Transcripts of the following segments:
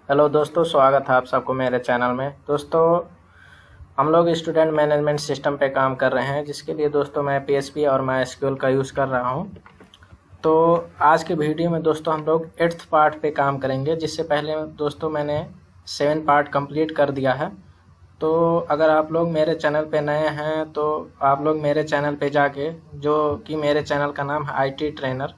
Hello दोस्तों, स्वागत है आप सबको मेरे चैनल में। दोस्तों, हम लोग स्टूडेंट मैनेजमेंट सिस्टम पे काम कर रहे हैं, जिसके लिए दोस्तों मैं PHP और MySQL का यूज़ कर रहा हूं। तो आज के वीडियो में दोस्तों हम लोग 8th पार्ट पे काम करेंगे। जिससे पहले दोस्तों मैंने 7 पार्ट कंप्लीट कर दिया है। तो अगर आप लोग मेरे चैनल पे नए हैं तो आप लोग मेरे चैनल पे जाके, जो कि मेरे चैनल का नाम है IT ट्रेनर,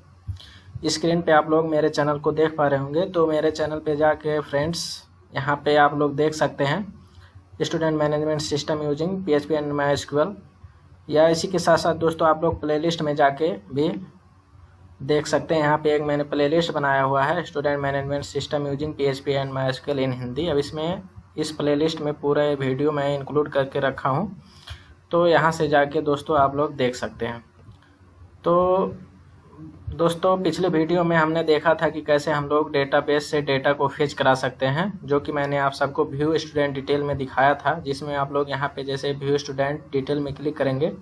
स्क्रीन पे आप लोग मेरे चैनल को देख पा रहे होंगे। तो मेरे चैनल पे जाके फ्रेंड्स, यहाँ पे आप लोग देख सकते हैं student management system using PHP and MySQL। या इसी के साथ साथ दोस्तों आप लोग प्लेलिस्ट में जाके भी देख सकते हैं। यहाँ पे एक मैंने प्लेलिस्ट बनाया हुआ है, student management system using PHP and MySQL इन हिंदी। अब इसमें इस प्लेलिस्ट में पूरा वीडियो मैं इंक्लूड करके रखा हूँ, तो यहाँ से जाके दोस्तों आप लोग देख सकते हैं। तो दोस्तों, पिछले वीडियो में हमने देखा था कि कैसे हम लोग डेटाबेस से डेटा को फेच करा सकते हैं, जो कि मैंने आप सबको व्यू स्टूडेंट डिटेल में दिखाया था। जिसमें आप लोग यहाँ पे जैसे व्यू स्टूडेंट डिटेल में क्लिक करेंगे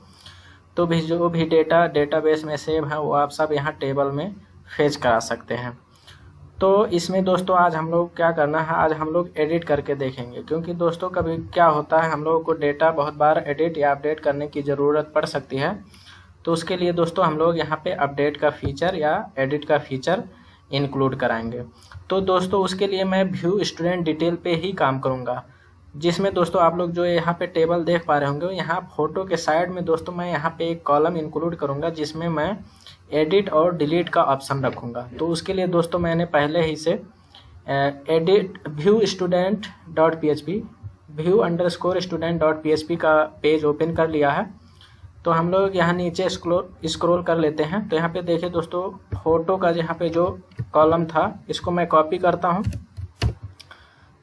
तो भी जो भी डेटा डेटाबेस में सेव है वो आप सब यहाँ टेबल में फेच करा सकते हैं। तो इसमें दोस्तों आज हम लोग क्या करना है, आज हम लोग एडिट करके देखेंगे। क्योंकि दोस्तों कभी क्या होता है, हम लोगों को डेटा बहुत बार एडिट या अपडेट करने की ज़रूरत पड़ सकती है। तो उसके लिए दोस्तों हम लोग यहाँ पे अपडेट का फीचर या एडिट का फीचर इंक्लूड कराएंगे। तो दोस्तों उसके लिए मैं व्यू स्टूडेंट डिटेल पे ही काम करूँगा। जिसमें दोस्तों आप लोग जो यहाँ पे टेबल देख पा रहे होंगे, यहाँ फोटो के साइड में दोस्तों मैं यहाँ पे एक कॉलम इंक्लूड करूँगा, जिसमें मैं एडिट और डिलीट का ऑप्शन रखूँगा। तो उसके लिए दोस्तों मैंने पहले ही से edit view student dot PHP view_student.php का पेज ओपन कर लिया है। तो हम लोग यहाँ नीचे स्क्रॉल कर लेते हैं। तो यहाँ पे देखिए दोस्तों, फोटो का यहाँ पे जो कॉलम था, इसको मैं कॉपी करता हूँ।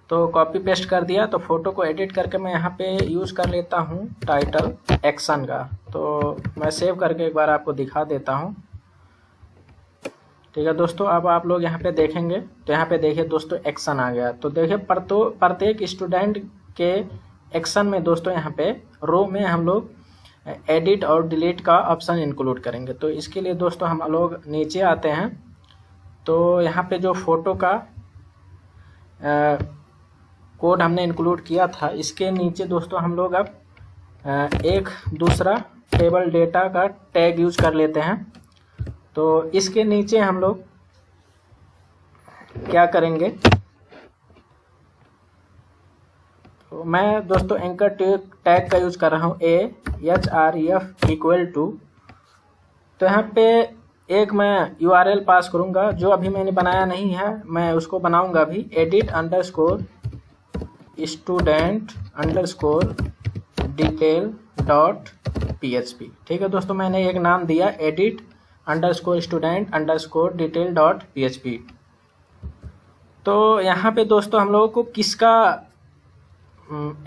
तो कॉपी पेस्ट कर दिया। तो फोटो को एडिट करके मैं यहाँ पे यूज़ कर लेता हूँ टाइटल एक्शन का। तो मैं सेव करके एक बार आपको दिखा देता हूँ। ठीक है दोस्तों, अब आप लोग यहाँ पे देखेंगे तो यहाँ पे देखिए दोस्तों एक्शन आ गया। तो देखिए प्रत्येक स्टूडेंट के एक्शन में दोस्तों यहाँ पे रो में हम लोग एडिट और डिलीट का ऑप्शन इंक्लूड करेंगे। तो इसके लिए दोस्तों हम लोग नीचे आते हैं। तो यहाँ पे जो फोटो का कोड हमने इंक्लूड किया था, इसके नीचे दोस्तों हम लोग अब एक दूसरा टेबल डेटा का टैग यूज कर लेते हैं। तो इसके नीचे हम लोग क्या करेंगे, तो मैं दोस्तों एंकर टैग का यूज कर रहा हूँ AHREF = तो यहाँ पे एक मैं URL पास करूँगा, जो अभी मैंने बनाया नहीं है, मैं उसको बनाऊँगा अभी। edit_student_detail.php। ठीक है दोस्तों, मैंने एक नाम दिया edit_student_detail.php। तो यहाँ पे दोस्तों हम लोगों को किसका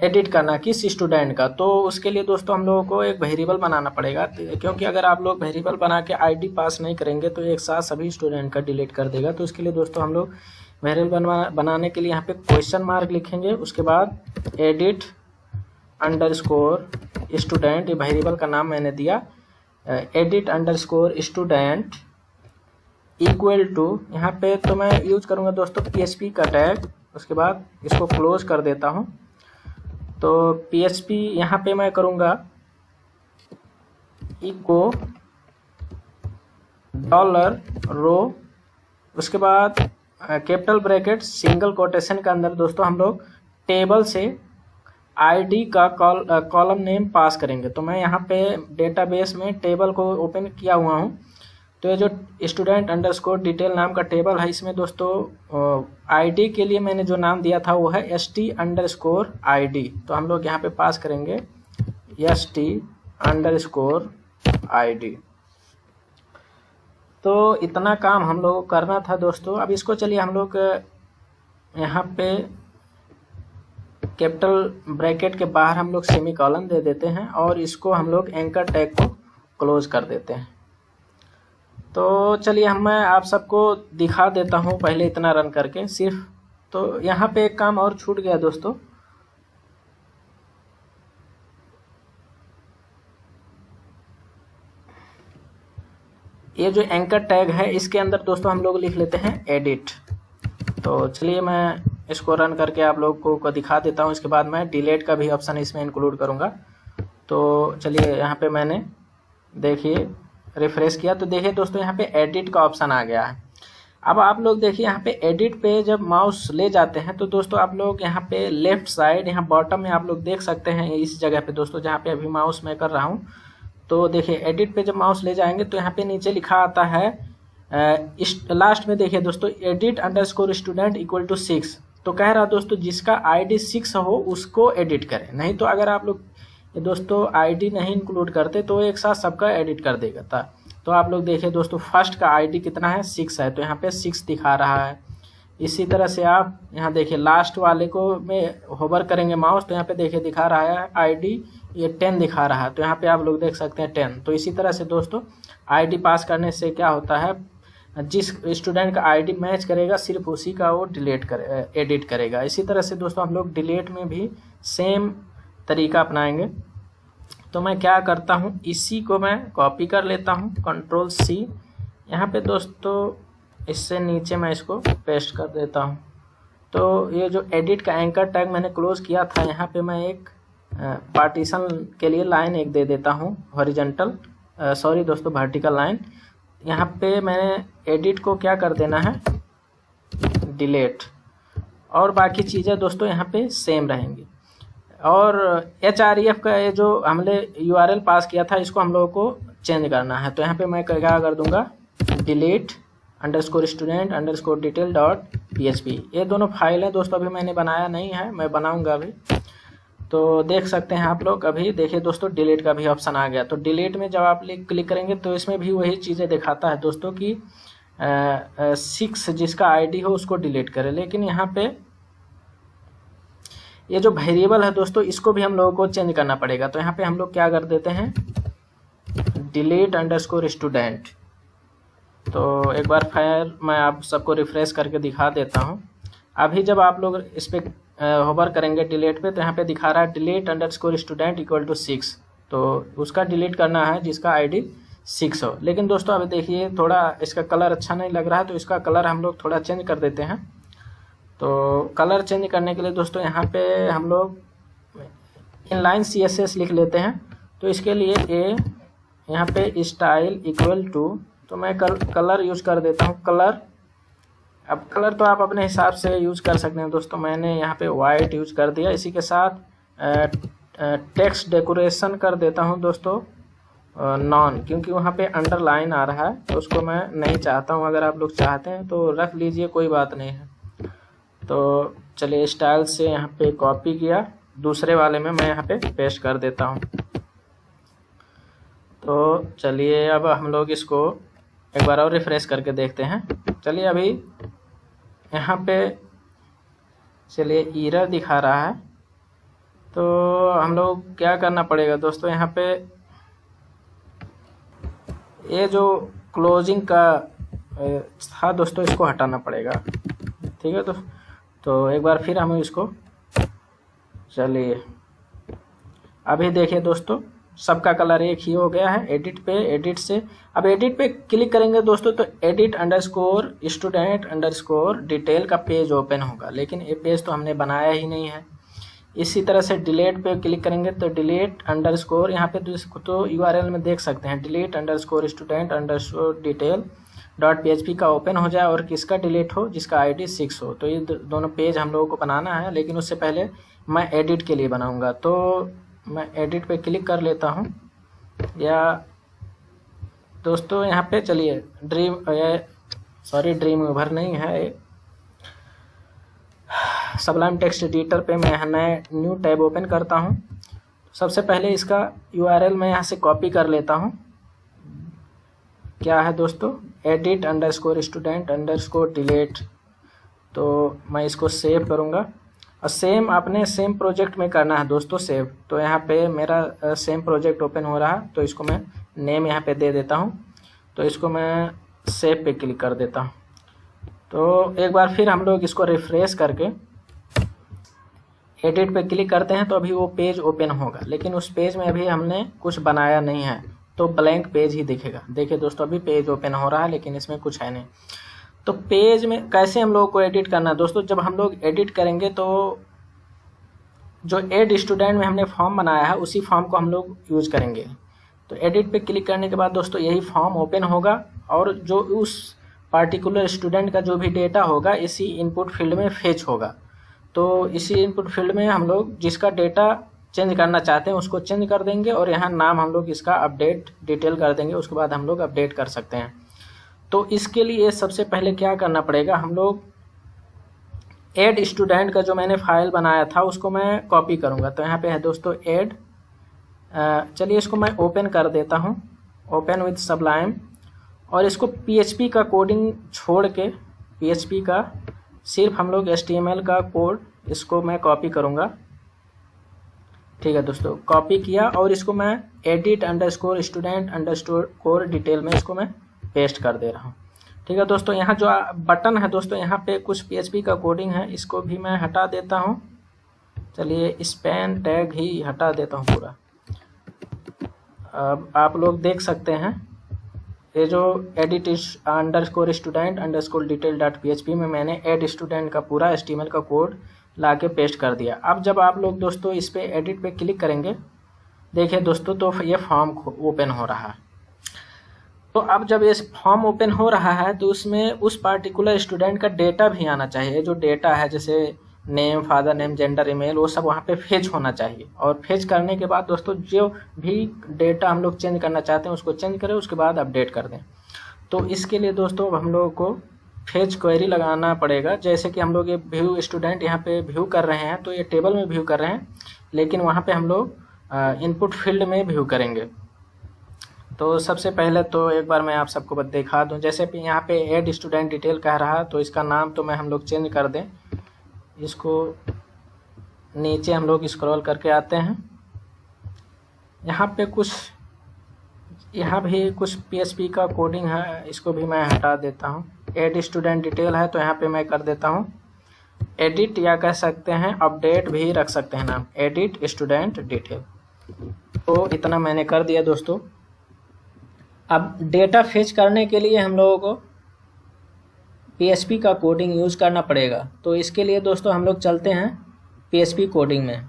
एडिट करना, किस स्टूडेंट का, तो उसके लिए दोस्तों हम लोगों को एक वेरिएबल बनाना पड़ेगा। क्योंकि अगर आप लोग वेरिएबल बना के ID पास नहीं करेंगे तो एक साथ सभी स्टूडेंट का डिलीट कर देगा। तो उसके लिए दोस्तों हम लोग वेरिएबल बनाने के लिए यहाँ पे क्वेश्चन मार्क लिखेंगे, उसके बाद edit_student, ये वेरिएबल का नाम मैंने दिया, edit_student = यहाँ पे तो मैं यूज करूँगा दोस्तों PHP का टैग। उसके बाद इसको क्लोज कर देता हूँ। तो PHP यहाँ पे मैं करूँगा इको $रो, उसके बाद कैपिटल ब्रैकेट सिंगल कोटेशन के अंदर दोस्तों हम लोग टेबल से ID का कॉलम नेम पास करेंगे। तो मैं यहाँ पे डेटाबेस में टेबल को ओपन किया हुआ हूँ। तो ये जो student_detail नाम का टेबल है, इसमें दोस्तों ID के लिए मैंने जो नाम दिया था वो है ST_ID। तो हम लोग यहाँ पे पास करेंगे ST_ID। तो इतना काम हम लोग को करना था दोस्तों। अब इसको चलिए हम लोग यहाँ पे कैपिटल ब्रैकेट के बाहर हम लोग सेमीकोलन दे देते हैं और इसको हम लोग एंकर टैग को क्लोज कर देते हैं। तो चलिए मैं आप सबको दिखा देता हूँ पहले इतना रन करके सिर्फ। तो यहाँ पे एक काम और छूट गया दोस्तों, ये जो एंकर टैग है इसके अंदर दोस्तों हम लोग लिख लेते हैं एडिट। तो चलिए मैं इसको रन करके आप लोगों को दिखा देता हूँ। इसके बाद मैं डिलीट का भी ऑप्शन इसमें इंक्लूड करूँगा। तो चलिए यहाँ पे मैंने देखिए रिफ्रेश किया तो देखिए दोस्तों यहाँ पे एडिट का ऑप्शन आ गया है। अब आप लोग देखिए यहाँ पे एडिट पे जब माउस ले जाते हैं तो दोस्तों आप लोग यहाँ पे लेफ्ट साइड यहाँ बॉटम में आप लोग देख सकते हैं इस जगह पे दोस्तों, जहाँ पे अभी माउस मैं कर रहा हूँ। तो देखिए एडिट पे जब माउस ले जाएंगे तो यहाँ पे नीचे लिखा आता है लास्ट में देखिए दोस्तों edit_student = 6। तो कह रहा दोस्तों जिसका ID 6 हो उसको एडिट करें, नहीं तो अगर आप लोग दोस्तों ID नहीं इंक्लूड करते तो एक साथ सबका एडिट कर देगा था। तो आप लोग देखिए दोस्तों फर्स्ट का ID कितना है 6 है, तो यहाँ पे 6 दिखा रहा है। इसी तरह से आप यहाँ देखिए लास्ट वाले को में होवर करेंगे माउस तो यहाँ पे देखिए दिखा रहा है ID ये 10 दिखा रहा है, तो यहाँ पे आप लोग देख सकते हैं 10। तो इसी तरह से दोस्तों ID पास करने से क्या होता है, जिस स्टूडेंट का ID मैच करेगा सिर्फ उसी का वो एडिट करेगा। इसी तरह से दोस्तों हम लोग डिलीट में भी सेम तरीका अपनाएंगे। तो मैं क्या करता हूँ, इसी को मैं कॉपी कर लेता हूँ Ctrl+C। यहाँ पे दोस्तों इससे नीचे मैं इसको पेस्ट कर देता हूँ। तो ये जो एडिट का एंकर टैग मैंने क्लोज किया था, यहाँ पे मैं एक पार्टीशन के लिए लाइन एक दे देता हूँ हॉरिजॉन्टल, सॉरी दोस्तों वर्टिकल लाइन। यहाँ पे मैंने एडिट को क्या कर देना है डिलीट, और बाकी चीज़ें दोस्तों यहाँ पे सेम रहेंगी। और href का ये जो हमने URL पास किया था इसको हम लोगों को चेंज करना है। तो यहाँ पे मैं क्या कर दूंगा delete_student_detail.php। ये दोनों फाइल है दोस्तों, अभी मैंने बनाया नहीं है, मैं बनाऊंगा अभी। तो देख सकते हैं आप लोग, अभी देखिए दोस्तों डिलीट का भी ऑप्शन आ गया। तो डिलीट में जब आप क्लिक करेंगे तो इसमें भी वही चीज़ें दिखाता है दोस्तों कि 6 जिसका ID हो उसको डिलीट करें। लेकिन यहाँ पे ये जो वेरिएबल है दोस्तों इसको भी हम लोगों को चेंज करना पड़ेगा। तो यहाँ पे हम लोग क्या कर देते हैं delete_student। तो एक बार फिर मैं आप सबको रिफ्रेश करके दिखा देता हूँ। अभी जब आप लोग इस पर होवर करेंगे डिलीट पे तो यहाँ पे दिखा रहा है delete_student = 6। तो उसका डिलीट करना है जिसका ID 6 हो। लेकिन दोस्तों अभी देखिए थोड़ा इसका कलर अच्छा नहीं लग रहा है, तो इसका कलर हम लोग थोड़ा चेंज कर देते हैं। तो कलर चेंज करने के लिए दोस्तों यहाँ पे हम लोग इनलाइन CSS लिख लेते हैं। तो इसके लिए यहाँ पे स्टाइल =, तो मैं कलर यूज़ कर देता हूँ कलर। अब कलर तो आप अपने हिसाब से यूज़ कर सकते हैं दोस्तों, मैंने यहाँ पे वाइट यूज़ कर दिया। इसी के साथ टेक्स्ट डेकोरेशन कर देता हूँ दोस्तों नॉन, क्योंकि वहाँ पे अंडरलाइन आ रहा है तो उसको मैं नहीं चाहता हूँ। अगर आप लोग चाहते हैं तो रख लीजिए, कोई बात नहीं है। तो चलिए स्टाइल से यहाँ पे कॉपी किया, दूसरे वाले में मैं यहाँ पे पेस्ट कर देता हूँ। तो चलिए अब हम लोग इसको एक बार और रिफ्रेश करके देखते हैं। चलिए अभी यहाँ पे चलिए एरर दिखा रहा है, तो हम लोग क्या करना पड़ेगा दोस्तों, यहाँ पे ये जो क्लोजिंग का था दोस्तों इसको हटाना पड़ेगा, ठीक है। तो एक बार फिर हम इसको, चलिए अभी देखिए दोस्तों सबका कलर एक ही हो गया है। एडिट से अब एडिट पे क्लिक करेंगे दोस्तों तो edit_student_detail का पेज ओपन होगा, लेकिन ये पेज तो हमने बनाया ही नहीं है। इसी तरह से डिलीट पे क्लिक करेंगे तो delete_ यहाँ पे तो URL में देख सकते हैं delete_student_detail.php का ओपन हो जाए और किसका डिलीट हो, जिसका ID 6 हो। तो ये दोनों पेज हम लोगों को बनाना है, लेकिन उससे पहले मैं एडिट के लिए बनाऊंगा। तो मैं एडिट पे क्लिक कर लेता हूँ, या दोस्तों यहाँ पे चलिए ड्रीम वीवर नहीं है, सबलाइम टेक्स्ट एडिटर पे मैं न्यू टैब ओपन करता हूँ। सबसे पहले इसका URL मैं यहाँ से कॉपी कर लेता हूँ। क्या है दोस्तों edit_student_delete। तो मैं इसको सेव करूँगा और सेम प्रोजेक्ट में करना है दोस्तों सेव। तो यहाँ पे मेरा सेम प्रोजेक्ट ओपन हो रहा है, तो इसको मैं नेम यहाँ पे दे देता हूँ। तो इसको मैं सेव पे क्लिक कर देता हूँ। तो एक बार फिर हम लोग इसको रिफ्रेश करके एडिट पे क्लिक करते हैं तो अभी वो पेज ओपन होगा, लेकिन उस पेज में अभी हमने कुछ बनाया नहीं है, तो ब्लैंक पेज ही दिखेगा। देखिए दोस्तों अभी पेज ओपन हो रहा है, लेकिन इसमें कुछ है नहीं। तो पेज में कैसे हम लोग को एडिट करना है दोस्तों, जब हम लोग एडिट करेंगे तो जो एड स्टूडेंट में हमने फॉर्म बनाया है उसी फॉर्म को हम लोग यूज करेंगे। तो एडिट पे क्लिक करने के बाद दोस्तों यही फॉर्म ओपन होगा और जो उस पार्टिकुलर स्टूडेंट का जो भी डेटा होगा इसी इनपुट फील्ड में फेच होगा। तो इसी इनपुट फील्ड में हम लोग जिसका डेटा चेंज करना चाहते हैं उसको चेंज कर देंगे और यहाँ नाम हम लोग इसका अपडेट डिटेल कर देंगे, उसके बाद हम लोग अपडेट कर सकते हैं। तो इसके लिए सबसे पहले क्या करना पड़ेगा, हम लोग एड स्टूडेंट का जो मैंने फाइल बनाया था उसको मैं कॉपी करूँगा। तो यहाँ पे है दोस्तों एड, चलिए इसको मैं ओपन कर देता हूँ, ओपन विथ सबलाइम, और इसको PHP का कोडिंग छोड़ के PHP का सिर्फ हम लोग HTML का कोड इसको मैं कॉपी करूँगा। ठीक है दोस्तों, कॉपी किया और इसको मैं edit_student_core डिटेल में इसको मैं पेस्ट कर दे रहा हूँ। ठीक है दोस्तों, यहाँ जो बटन है दोस्तों यहाँ पे कुछ PHP का कोडिंग है, इसको भी मैं हटा देता हूँ। चलिए स्पैन टैग ही हटा देता हूँ पूरा। अब आप लोग देख सकते हैं ये जो edit_student_detail.php में मैंने एड स्टूडेंट का पूरा HTML का कोड ला के पेस्ट कर दिया। अब जब आप लोग दोस्तों इस पे एडिट पे क्लिक करेंगे, देखिए दोस्तों तो ये फॉर्म ओपन हो रहा है। तो अब जब ये फॉर्म ओपन हो रहा है तो उसमें उस पार्टिकुलर स्टूडेंट का डेटा भी आना चाहिए। जो डेटा है जैसे name, father name, gender, email, वो सब वहाँ पे फेच होना चाहिए। और फेच करने के बाद दोस्तों जो भी डेटा हम लोग चेंज करना चाहते हैं उसको चेंज करें, उसके बाद अपडेट कर दें। तो इसके लिए दोस्तों हम लोगों को फेच क्वेरी लगाना पड़ेगा। जैसे कि हम लोग ये व्यू स्टूडेंट यहाँ पे व्यू कर रहे हैं, तो ये टेबल में व्यू कर रहे हैं, लेकिन वहाँ पे हम लोग इनपुट फील्ड में व्यू करेंगे। तो सबसे पहले तो एक बार मैं आप सबको दिखा दूं, जैसे कि यहाँ पे एड स्टूडेंट डिटेल कह रहा है, तो इसका नाम तो मैं हम लोग चेंज कर दें। इसको नीचे हम लोग स्क्रॉल करके आते हैं, यहाँ पे यहाँ भी कुछ PHP का कोडिंग है, इसको भी मैं हटा देता हूँ। एड स्टूडेंट डिटेल है तो यहाँ पे मैं कर देता हूँ एडिट, या कह सकते हैं अपडेट भी रख सकते हैं नाम, एडिट स्टूडेंट डिटेल। तो इतना मैंने कर दिया दोस्तों। अब डेटा फेच करने के लिए हम लोगों को PHP का कोडिंग यूज़ करना पड़ेगा। तो इसके लिए दोस्तों हम लोग चलते हैं PHP कोडिंग में।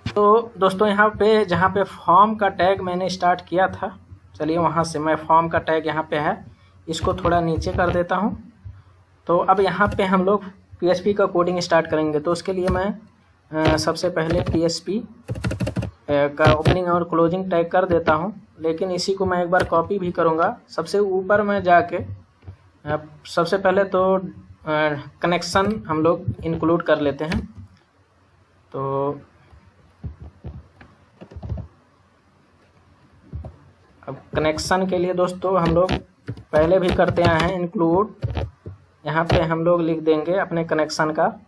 तो दोस्तों यहाँ पे जहाँ पे फॉर्म का टैग मैंने स्टार्ट किया था, चलिए वहाँ से मैं फॉर्म का टैग यहाँ पे है, इसको थोड़ा नीचे कर देता हूँ। तो अब यहाँ पे हम लोग PHP का कोडिंग स्टार्ट करेंगे। तो उसके लिए मैं सबसे पहले PHP का ओपनिंग और क्लोजिंग टैग कर देता हूँ, लेकिन इसी को मैं एक बार कॉपी भी करूँगा। सबसे ऊपर में जाके सबसे पहले तो कनेक्शन हम लोग इंक्लूड कर लेते हैं। तो अब कनेक्शन के लिए दोस्तों हम लोग पहले भी करते हैं इंक्लूड, यहाँ पे हम लोग लिख देंगे अपने कनेक्शन का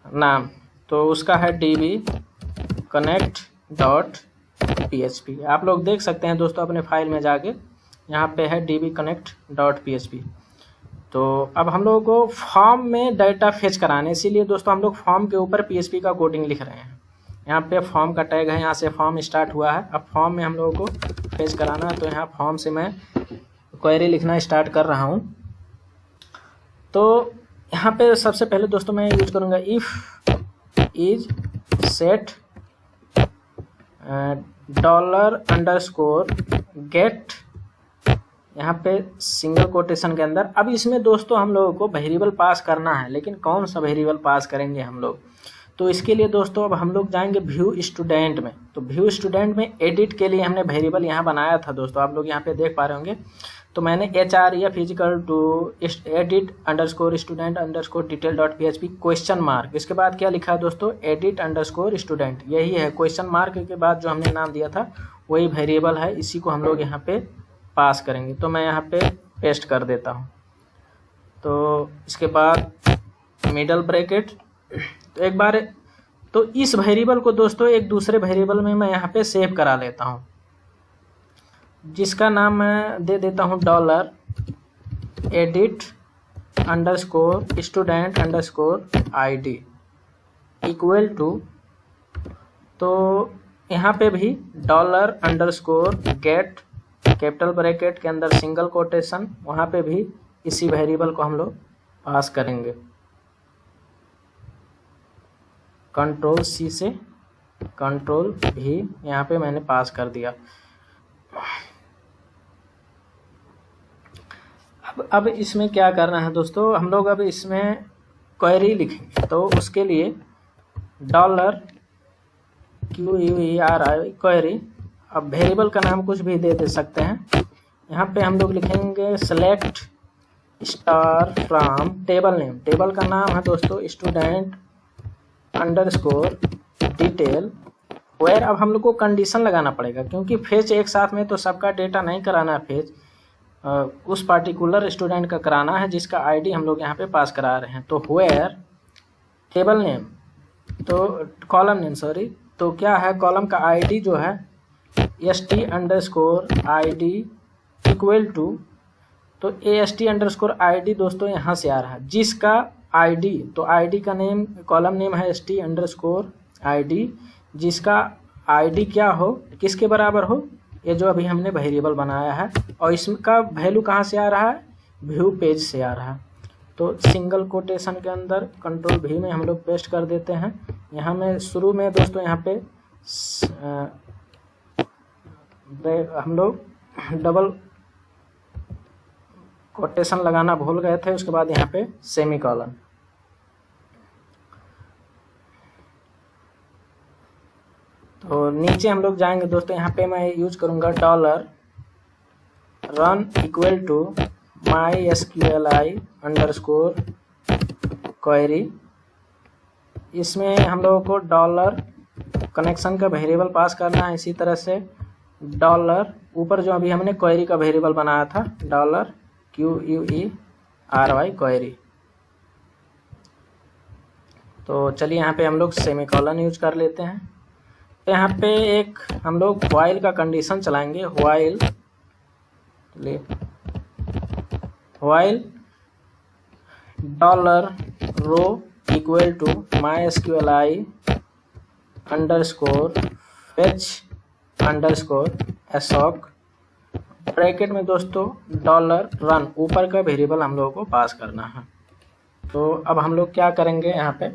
नाम। तो उसका है dbconnect.php। आप लोग देख सकते हैं दोस्तों अपने फाइल में जाके, यहाँ पे है dbconnect.php। तो अब हम लोगों को फॉर्म में डाटा फेच कराने, इसीलिए दोस्तों हम लोग फॉर्म के ऊपर PHP का कोडिंग लिख रहे हैं। यहाँ पे फॉर्म का टैग है, यहाँ से फॉर्म स्टार्ट हुआ है। अब फॉर्म में हम लोगों को फेच कराना है, तो यहाँ फॉर्म से मैं क्वेरी लिखना स्टार्ट कर रहा हूँ। तो यहाँ पे सबसे पहले दोस्तों मैं यूज करूँगा इफ़ इज सेट $_get, यहाँ पे सिंगल कोटेशन के अंदर। अब इसमें दोस्तों हम लोगों को वेरिएबल पास करना है, लेकिन कौन सा वेरिएबल पास करेंगे हम लोग। तो इसके लिए दोस्तों अब हम लोग जाएंगे व्यू स्टूडेंट में। तो व्यू स्टूडेंट में एडिट के लिए हमने वेरिएबल यहाँ बनाया था दोस्तों, आप लोग यहाँ पे देख पा रहे होंगे। तो मैंने href edit_student_detail.php क्वेश्चन मार्क, इसके बाद क्या लिखा है दोस्तों edit_student, यही है क्वेश्चन मार्क के बाद जो हमने नाम दिया था वही वेरिएबल है, इसी को हम लोग यहाँ पे पास करेंगे। तो मैं यहाँ पे पेस्ट कर देता हूँ। तो इसके बाद मिडल ब्रैकेट, तो एक बार तो इस वेरिएबल को दोस्तों एक दूसरे वेरिएबल में मैं यहाँ पे सेव करा लेता हूँ, जिसका नाम मैं दे देता हूँ $edit_student_id इक्वल टू, तो यहाँ पे भी $_get कैपिटल ब्रैकेट के अंदर सिंगल कोटेशन, वहाँ पे भी इसी वेरिएबल को हम लोग पास करेंगे। कंट्रोल सी से कंट्रोल भी यहाँ पे मैंने पास कर दिया। अब इसमें क्या करना है दोस्तों, हम लोग अब इसमें क्वेरी लिखेंगे। तो उसके लिए $QUERY क्वेरी, अब वेरिएबल का नाम कुछ भी दे सकते हैं। यहाँ पे हम लोग लिखेंगे select star from table name. Table का नाम है दोस्तों स्टूडेंट अंडरस्कोर डिटेल वेयर। अब हम लोग को कंडीशन लगाना पड़ेगा, क्योंकि फेच एक साथ में तो सबका डेटा नहीं कराना है। फेच उस पार्टिकुलर स्टूडेंट का कराना है जिसका आईडी हम लोग यहाँ पे पास करा रहे हैं। तो वेयर टेबल नेम, तो कॉलम नेम सॉरी, तो क्या है कॉलम का आईडी जो है ST_ID इक्वल टू, तो AST_ID दोस्तों यहाँ से आ रहा है जिसका आईडी, तो आईडी का नेम कॉलम नेम है ST_ID, जिसका आईडी क्या हो, किसके बराबर हो, ये जो अभी हमने वेरिएबल बनाया है। और इसका वैल्यू कहाँ से आ रहा है, व्यू पेज से आ रहा है। तो सिंगल कोटेशन के अंदर कंट्रोल भी में हम लोग पेस्ट कर देते हैं। यहाँ में शुरू में दोस्तों यहाँ पे हम लोग डबल कोटेशन लगाना भूल गए थे, उसके बाद यहाँ पे सेमीकोलन। तो नीचे हम लोग जाएंगे दोस्तों, यहाँ पे मैं यूज करूँगा $run इक्वल टू MySQLi_query। इसमें हम लोगों को डॉलर कनेक्शन का वेरिएबल पास करना है। इसी तरह से डॉलर ऊपर जो अभी हमने क्वेरी का वेरिएबल बनाया था $QUERY क्वेरी। तो चलिए यहाँ पे हम लोग सेमीकोलन यूज कर लेते हैं। तो यहाँ पे एक हम लोग व्हाइल का कंडीशन चलाएंगे। While $row equal to MySQLi_fetch_assoc bracket में दोस्तों $run ऊपर का वेरिएबल हम लोगों को पास करना है। तो अब हम लोग क्या करेंगे यहाँ पे,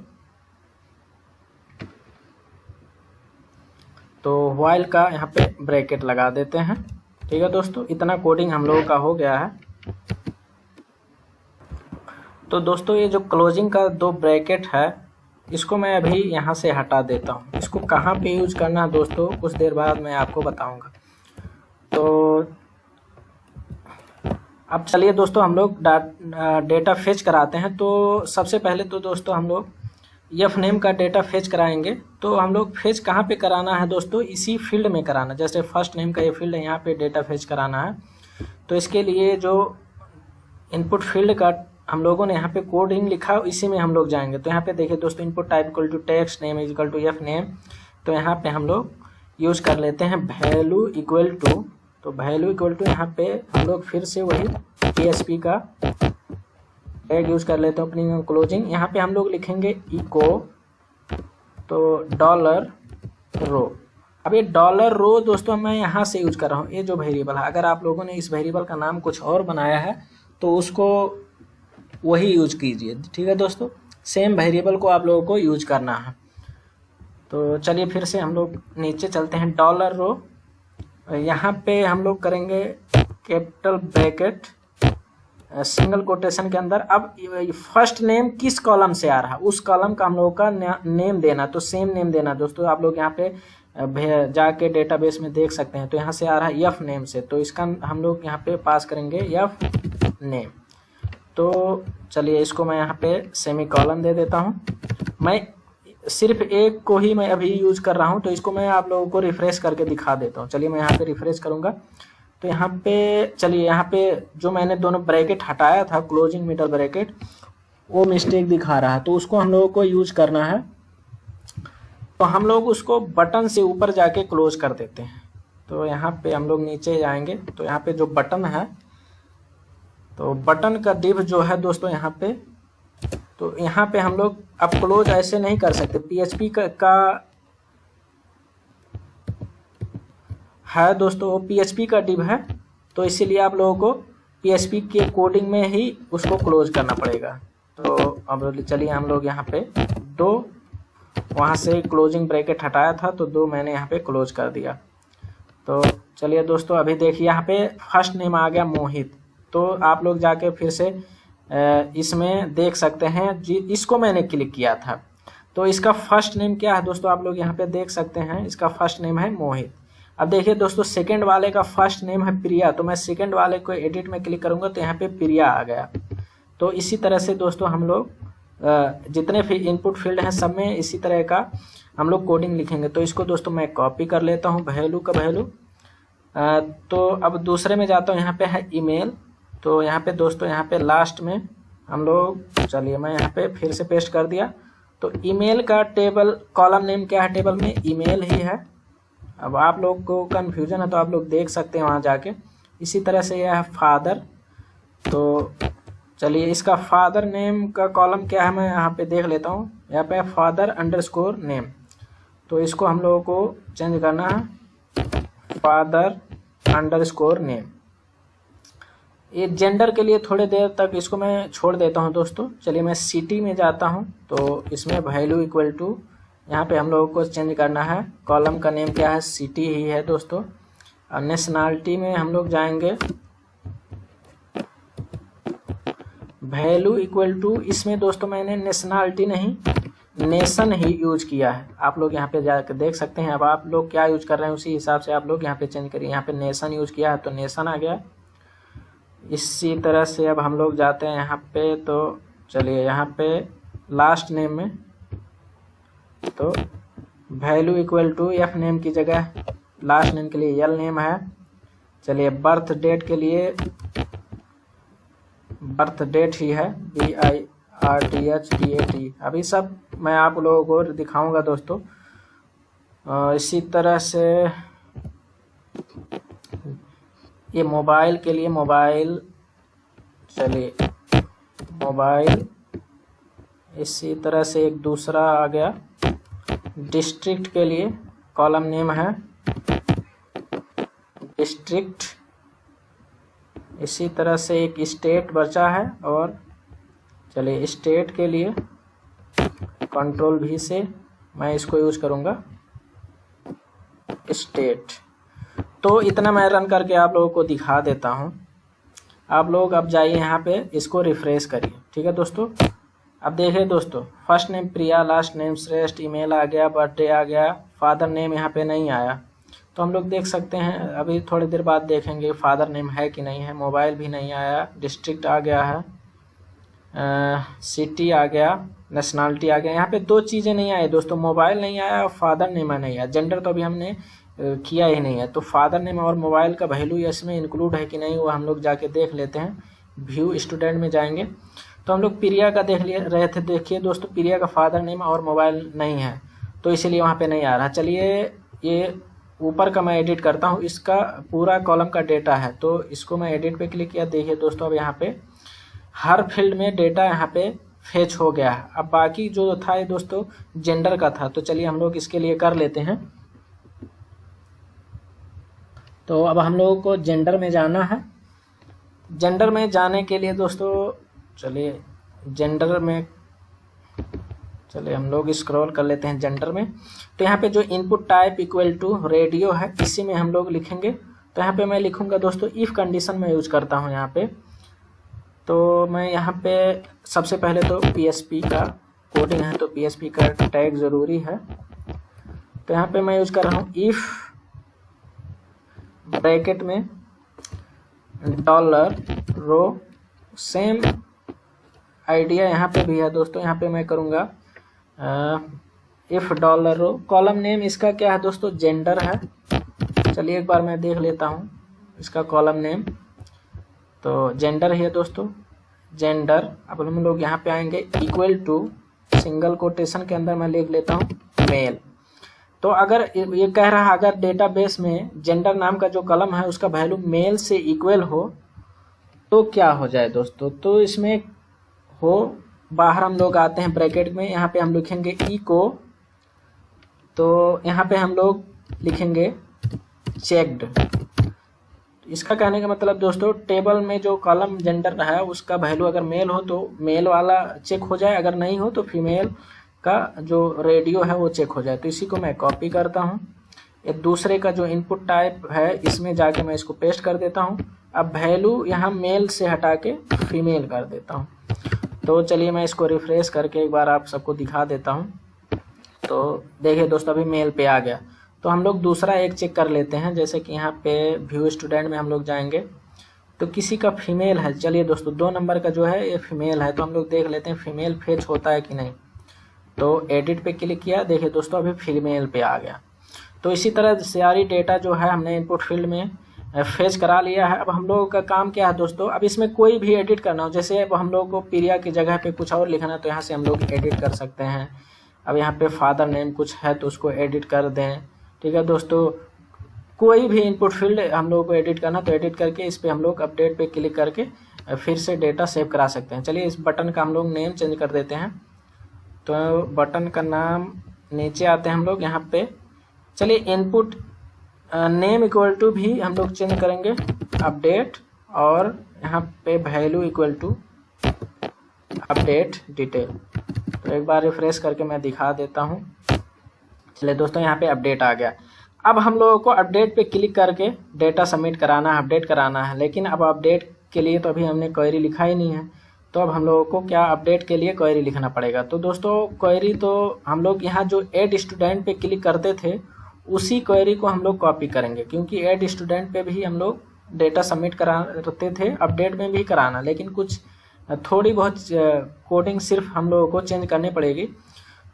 तो व्हाइल का यहाँ पे ब्रैकेट लगा देते हैं। ठीक है दोस्तों, इतना कोडिंग हम लोगों का हो गया है। तो दोस्तों ये जो क्लोजिंग का 2 ब्रैकेट है, इसको मैं अभी यहाँ से हटा देता हूँ। इसको कहाँ पे यूज करना है दोस्तों, कुछ देर बाद मैं आपको बताऊँगा। तो अब चलिए दोस्तों हम लोग डेटा फेच कराते हैं। तो सबसे पहले तो दोस्तों हम लोग एफ नेम का डेटा फेच कराएंगे। तो हम लोग फेच कहाँ पे कराना है दोस्तों, इसी फील्ड में कराना। जैसे फर्स्ट नेम का ये फील्ड है, यहाँ पे डेटा फेच कराना है। तो इसके लिए जो इनपुट फील्ड का हम लोगों ने यहाँ पे कोडिंग लिखा, इसी में हम लोग जाएंगे। तो यहाँ पे देखिए दोस्तों, input type equal to text name is equal to F name. तो यहाँ पे हम लोग यूज कर लेते हैं वैल्यू इक्वल टू, तो वैल्यू इक्वल टू यहाँ पे हम लोग फिर से वही PHP का टैग यूज कर लेते हैं अपनी क्लोजिंग। यहाँ पे हम लोग लिखेंगे इको, तो $रो। अब ये $रो दोस्तों मैं यहाँ से यूज कर रहा हूँ, ये जो वेरिएबल है। अगर आप लोगों ने इस वेरिएबल का नाम कुछ और बनाया है तो उसको वही यूज कीजिए। ठीक है दोस्तों, सेम वेरिएबल को आप लोगों को यूज करना है। तो चलिए फिर से हम लोग नीचे चलते हैं। $रो, यहाँ पे हम लोग करेंगे कैपिटल ब्रैकेट सिंगल कोटेशन के अंदर। अब फर्स्ट नेम किस कॉलम से आ रहा है, उस कॉलम का हम लोगों का नेम देना। तो सेम नेम देना दोस्तों, आप लोग यहाँ पे जाके डेटाबेस में देख सकते हैं। तो यहाँ से आ रहा है एफ नेम से, तो इसका हम लोग यहाँ पे पास करेंगे एफ नेम। तो चलिए इसको मैं यहाँ पे सेमीकोलन दे देता हूँ। मैं सिर्फ एक को ही मैं अभी यूज कर रहा हूँ, तो इसको मैं आप लोगों को रिफ्रेश करके दिखा देता हूँ। चलिए मैं यहाँ पे रिफ्रेश करूँगा। तो यहाँ पे चलिए, यहाँ पे जो मैंने दोनों ब्रैकेट हटाया था, क्लोजिंग मिडल ब्रैकेट, वो मिस्टेक दिखा रहा है। तो उसको हम लोगों को यूज करना है। तो हम लोग उसको बटन से ऊपर जाके क्लोज कर देते हैं। तो यहाँ पे हम लोग नीचे जाएंगे, तो यहाँ पे जो बटन है, तो बटन का डिव जो है दोस्तों यहाँ पे, तो यहाँ पे हम लोग अब क्लोज ऐसे नहीं कर सकते। PHP का है दोस्तों, वो PHP का डिव है। तो इसीलिए आप लोगों को PHP के कोडिंग में ही उसको क्लोज करना पड़ेगा। तो अब चलिए हम लोग यहाँ पे 2 वहाँ से क्लोजिंग ब्रैकेट हटाया था तो 2 मैंने यहाँ पे क्लोज कर दिया। तो चलिए दोस्तों अभी देखिए यहाँ पे फर्स्ट नेम आ गया मोहित। तो आप लोग जाके फिर से इसमें देख सकते हैं जी, इसको मैंने क्लिक किया था तो इसका फर्स्ट नेम क्या है दोस्तों, आप लोग यहाँ पे देख सकते हैं इसका फर्स्ट नेम है मोहित। अब देखिए दोस्तों सेकंड वाले का फर्स्ट नेम है प्रिया, तो मैं सेकंड वाले को एडिट में क्लिक करूंगा तो यहाँ पे प्रिया आ गया। तो इसी तरह से दोस्तों हम लोग जितने भी इनपुट फील्ड हैं सब में इसी तरह का हम लोग कोडिंग लिखेंगे। तो इसको दोस्तों मैं कॉपी कर लेता हूँ, वैल्यू का वैल्यू। तो अब दूसरे में जाता हूँ, यहाँ पे है ईमेल। तो यहाँ पे दोस्तों यहाँ पे लास्ट में हम लोग, चलिए मैं यहाँ पे फिर से पेस्ट कर दिया। तो ईमेल का टेबल कॉलम नेम क्या है, टेबल में ईमेल ही है। अब आप लोग को कन्फ्यूजन है तो आप लोग देख सकते हैं वहाँ जाके। इसी तरह से यह है फादर। तो चलिए इसका फादर नेम का कॉलम क्या है मैं यहाँ पे देख लेता हूँ। यहाँ पे फादर अंडरस्कोर नेम, तो इसको हम लोगों को चेंज करना है फादर अंडरस्कोर नेम। ये जेंडर के लिए थोड़ी देर तक इसको मैं छोड़ देता हूँ दोस्तों। चलिए मैं सिटी में जाता हूँ तो इसमें वैल्यू इक्वल टू यहाँ पे हम लोगों को चेंज करना है, कॉलम का नेम क्या है सिटी ही है दोस्तों। और नेशनलिटी में हम लोग जाएंगे वैल्यू इक्वल टू, इसमें दोस्तों मैंने नेशनलिटी नहीं नेशन ही यूज किया है। आप लोग यहाँ पे जाकर देख सकते हैं। अब आप लोग क्या यूज कर रहे हैं उसी हिसाब से आप लोग यहाँ पे चेंज करिए। यहाँ पे नेशन यूज किया है तो नेशन आ गया। इसी तरह से अब हम लोग जाते हैं यहाँ पे, तो चलिए यहाँ पे लास्ट नेम में तो value equal to F name की जगह लास्ट नेम के लिए एल नेम है। चलिए बर्थ डेट के लिए बर्थ डेट ही है BIRTHDAT। अभी सब मैं आप लोगों को दिखाऊंगा दोस्तों। इसी तरह से ये मोबाइल के लिए मोबाइल, चलिए मोबाइल। इसी तरह से एक दूसरा आ गया डिस्ट्रिक्ट के लिए कॉलम नेम है डिस्ट्रिक्ट। इसी तरह से एक स्टेट बचा है, और चलिए स्टेट के लिए कंट्रोल V से मैं इसको यूज करूंगा स्टेट। तो इतना मैं रन करके आप लोगों को दिखा देता हूं। आप लोग अब जाइए यहाँ पे इसको रिफ्रेश करिए, ठीक है दोस्तों। अब देखिए दोस्तों फर्स्ट नेम प्रिया, लास्ट नेम श्रेष्ठ, ईमेल आ गया, बर्थडे आ गया, फादर नेम यहाँ पे नहीं आया। तो हम लोग देख सकते हैं, अभी थोड़ी देर बाद देखेंगे फादर नेम है कि नहीं है। मोबाइल भी नहीं आया, डिस्ट्रिक्ट आ गया है, सिटी आ गया, नेशनलिटी आ गया। यहाँ पे 2 चीज़ें नहीं आई दोस्तों, मोबाइल नहीं आया और फादर नेम नहीं आया। जेंडर तो अभी हमने किया ही नहीं है। तो फादर नेम और मोबाइल का वैल्यू इसमें इंक्लूड है कि नहीं वो हम लोग जाके देख लेते हैं। व्यू स्टूडेंट में जाएंगे तो हम लोग प्रिया का देख रहे थे। देखिए दोस्तों प्रिया का फादर नेम और मोबाइल नहीं है तो इसीलिए वहाँ पे नहीं आ रहा। चलिए ये ऊपर का मैं एडिट करता हूँ, इसका पूरा कॉलम का डेटा है तो इसको मैं एडिट पे क्लिक किया। देखिए दोस्तों अब यहाँ पे हर फील्ड में डेटा यहाँ पे फेच हो गया है। अब बाकी जो था ये दोस्तों जेंडर का था, तो चलिए हम लोग इसके लिए कर लेते हैं। तो अब हम लोगों को जेंडर में जाना है। जेंडर में जाने के लिए दोस्तों चलिए जेंडर में, चलिए हम लोग स्क्रॉल कर लेते हैं जेंडर में। तो यहाँ पे जो input type equal to radio है इसी में हम लोग लिखेंगे। तो यहाँ पे मैं लिखूंगा दोस्तों इफ कंडीशन में यूज करता हूँ यहाँ पे। तो मैं यहाँ पे सबसे पहले तो PHP का कोडिंग है तो PHP का टैग ज़रूरी है। तो यहाँ पे मैं यूज कर रहा हूँ इफ ब्रैकेट में $रो। सेम आइडिया यहाँ पे भी है दोस्तों। यहाँ पे मैं करूँगा इफ $रो। कॉलम नेम इसका क्या है दोस्तों, जेंडर है। चलिए एक बार मैं देख लेता हूँ इसका कॉलम नेम, तो जेंडर है दोस्तों जेंडर। अब हम लोग यहाँ पे आएंगे इक्वल टू सिंगल कोटेशन के अंदर मैं लिख लेता हूँ मेल। तो अगर ये कह रहा है अगर डेटाबेस में जेंडर नाम का जो कॉलम है उसका वैल्यू मेल से इक्वल हो तो क्या हो जाए दोस्तों। तो इसमें हो बाहर हम लोग आते हैं ब्रैकेट में, यहाँ पे हम लिखेंगे इको। तो यहाँ पे हम लोग लिखेंगे चेक्ड। इसका कहने का मतलब दोस्तों, टेबल में जो कॉलम जेंडर है उसका वैल्यू अगर मेल हो तो मेल वाला चेक हो जाए, अगर नहीं हो तो फीमेल का जो रेडियो है वो चेक हो जाए। तो इसी को मैं कॉपी करता हूँ, ये दूसरे का जो इनपुट टाइप है इसमें जाके मैं इसको पेस्ट कर देता हूँ। अब वैल्यू यहाँ मेल से हटा के फीमेल कर देता हूँ। तो चलिए मैं इसको रिफ्रेश करके एक बार आप सबको दिखा देता हूँ। तो देखिए दोस्तों, अभी मेल पे आ गया। तो हम लोग दूसरा एक चेक कर लेते हैं, जैसे कि यहाँ पे व्यू स्टूडेंट में हम लोग जाएंगे तो किसी का फीमेल है। चलिए दोस्तों, 2 नंबर का जो है ये फीमेल है, तो हम लोग देख लेते हैं फीमेल फेच होता है कि नहीं। तो एडिट पे क्लिक किया, देखिए दोस्तों अभी फीमेल पे आ गया। तो इसी तरह सारी डेटा जो है हमने इनपुट फील्ड में फेच करा लिया है। अब हम लोगों का काम क्या है दोस्तों, अब इसमें कोई भी एडिट करना हो, जैसे अब हम लोग को प्रिया की जगह पे कुछ और लिखना है तो यहाँ से हम लोग एडिट कर सकते हैं। अब यहाँ पे फादर नेम कुछ है तो उसको एडिट कर दें। ठीक है दोस्तों, कोई भी इनपुट फील्ड हम लोगों को एडिट करना तो एडिट करके इस पे हम लोग अपडेट पे क्लिक करके फिर से डेटा सेव करा सकते हैं। चलिए इस बटन का हम लोग नेम चेंज कर देते हैं। तो बटन का नाम नीचे आते हैं हम लोग यहाँ पे, चलिए इनपुट नेम इक्वल टू भी हम लोग चेंज करेंगे अपडेट, और यहाँ पे value equal to update detail. तो एक बार रिफ्रेश करके मैं दिखा देता हूँ। चलिए दोस्तों, यहाँ पे अपडेट आ गया। अब हम लोगों को अपडेट पे क्लिक करके डेटा सबमिट कराना है, अपडेट कराना है। लेकिन अब अपडेट के लिए तो अभी हमने क्वेरी लिखा ही नहीं है, तो अब हम लोगों को क्या अपडेट के लिए क्वेरी लिखना पड़ेगा। तो दोस्तों क्वेरी तो हम लोग यहाँ जो ऐड स्टूडेंट पे क्लिक करते थे उसी क्वेरी को हम लोग कॉपी करेंगे, क्योंकि ऐड स्टूडेंट पे भी हम लोग डेटा सबमिट कराते थे, अपडेट में भी कराना, लेकिन कुछ थोड़ी बहुत कोडिंग सिर्फ हम लोगों को चेंज करनी पड़ेगी।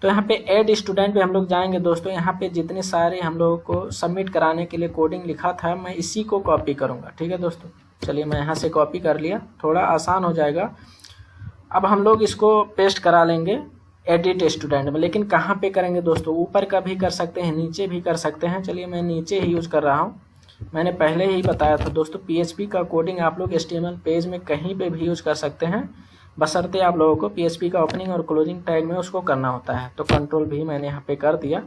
तो यहाँ पे ऐड स्टूडेंट पे हम लोग जाएंगे दोस्तों, यहाँ पे जितने सारे हम लोगों को सबमिट कराने के लिए कोडिंग लिखा था मैं इसी को कॉपी करूँगा। ठीक है दोस्तों, चलिए मैं यहाँ से कॉपी कर लिया, थोड़ा आसान हो जाएगा। अब हम लोग इसको पेस्ट करा लेंगे एडिट स्टूडेंट में, लेकिन कहाँ पे करेंगे दोस्तों, यूज़ का भी कर सकते हैं, नीचे भी कर सकते हैं। चलिए मैं नीचे ही यूज़ कर रहा हूँ, मैंने पहले ही बताया था दोस्तों PHP का कोडिंग आप लोग HTML पेज में कहीं पे भी यूज़ कर सकते हैं, बशर्ते आप लोगों को PHP का ओपनिंग और क्लोजिंग टैग में उसको करना होता है। तो कंट्रोल भी मैंने यहाँ पे कर दिया।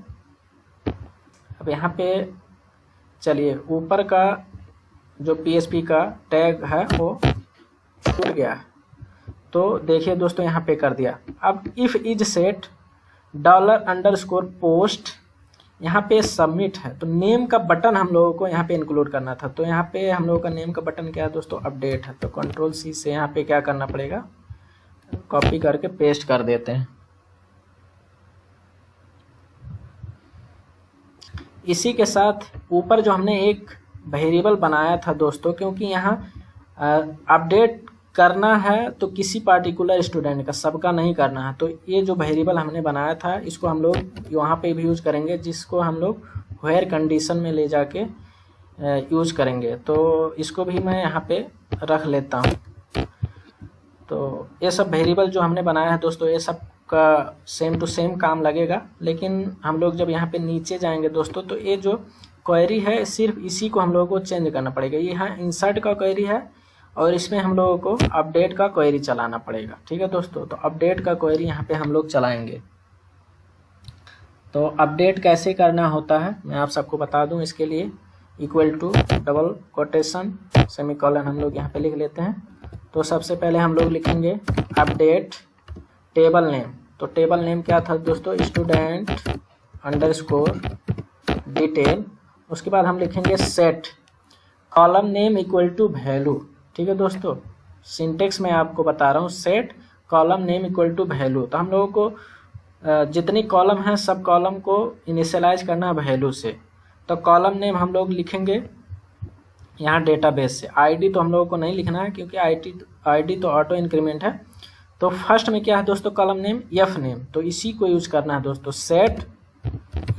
अब यहाँ पे चलिए ऊपर का जो PHP का टैग है वो छूट गया है, तो देखिए दोस्तों यहाँ पे कर दिया। अब इफ़ इज सेट $_पोस्ट, यहाँ पे सबमिट है, तो नेम का बटन हम लोगों को यहाँ पे इंक्लूड करना था। तो यहाँ पे हम लोगों का नेम का बटन क्या है दोस्तों, अपडेट है। तो कंट्रोल C से यहाँ पे क्या करना पड़ेगा, कॉपी करके पेस्ट कर देते हैं। इसी के साथ ऊपर जो हमने एक वेरिएबल बनाया था दोस्तों, क्योंकि यहाँ अपडेट करना है तो किसी पार्टिकुलर स्टूडेंट का, सबका नहीं करना है, तो ये जो वेरिएबल हमने बनाया था इसको हम लोग यहाँ पे भी यूज़ करेंगे, जिसको हम लोग व्हेयर कंडीशन में ले जाके यूज़ करेंगे। तो इसको भी मैं यहाँ पे रख लेता हूँ। तो ये सब वेरिएबल जो हमने बनाया है दोस्तों, ये सब का सेम टू सेम काम लगेगा। लेकिन हम लोग जब यहाँ पे नीचे जाएंगे दोस्तों, तो ये जो क्वेरी है सिर्फ इसी को हम लोगों को चेंज करना पड़ेगा। ये यहाँ इंसर्ट का क्वेरी है और इसमें हम लोगों को अपडेट का क्वेरी चलाना पड़ेगा। ठीक है दोस्तों, तो अपडेट का क्वेरी यहाँ पे हम लोग चलाएंगे। तो अपडेट कैसे करना होता है मैं आप सबको बता दूं। इसके लिए equal to double quotation semicolon हम लोग यहाँ पे लिख लेते हैं। तो सबसे पहले हम लोग लिखेंगे अपडेट टेबल नेम। तो टेबल नेम क्या था दोस्तों, स्टूडेंट अंडरस्कोर डिटेल। उसके बाद हम लिखेंगे set column name equal to value. ठीक है दोस्तों, सिंटेक्स में आपको बता रहा हूँ, set column name equal to value. तो हम लोगों को जितनी कॉलम है सब कॉलम को इनिशियलाइज करना है वैल्यू से। तो कॉलम नेम हम लोग लिखेंगे यहाँ डेटाबेस से। आईडी तो हम लोगों को नहीं लिखना है, क्योंकि आईडी तो ऑटो इंक्रीमेंट है। तो फर्स्ट में क्या है दोस्तों, कॉलम नेम एफ नेम, तो इसी को यूज करना है दोस्तों। Set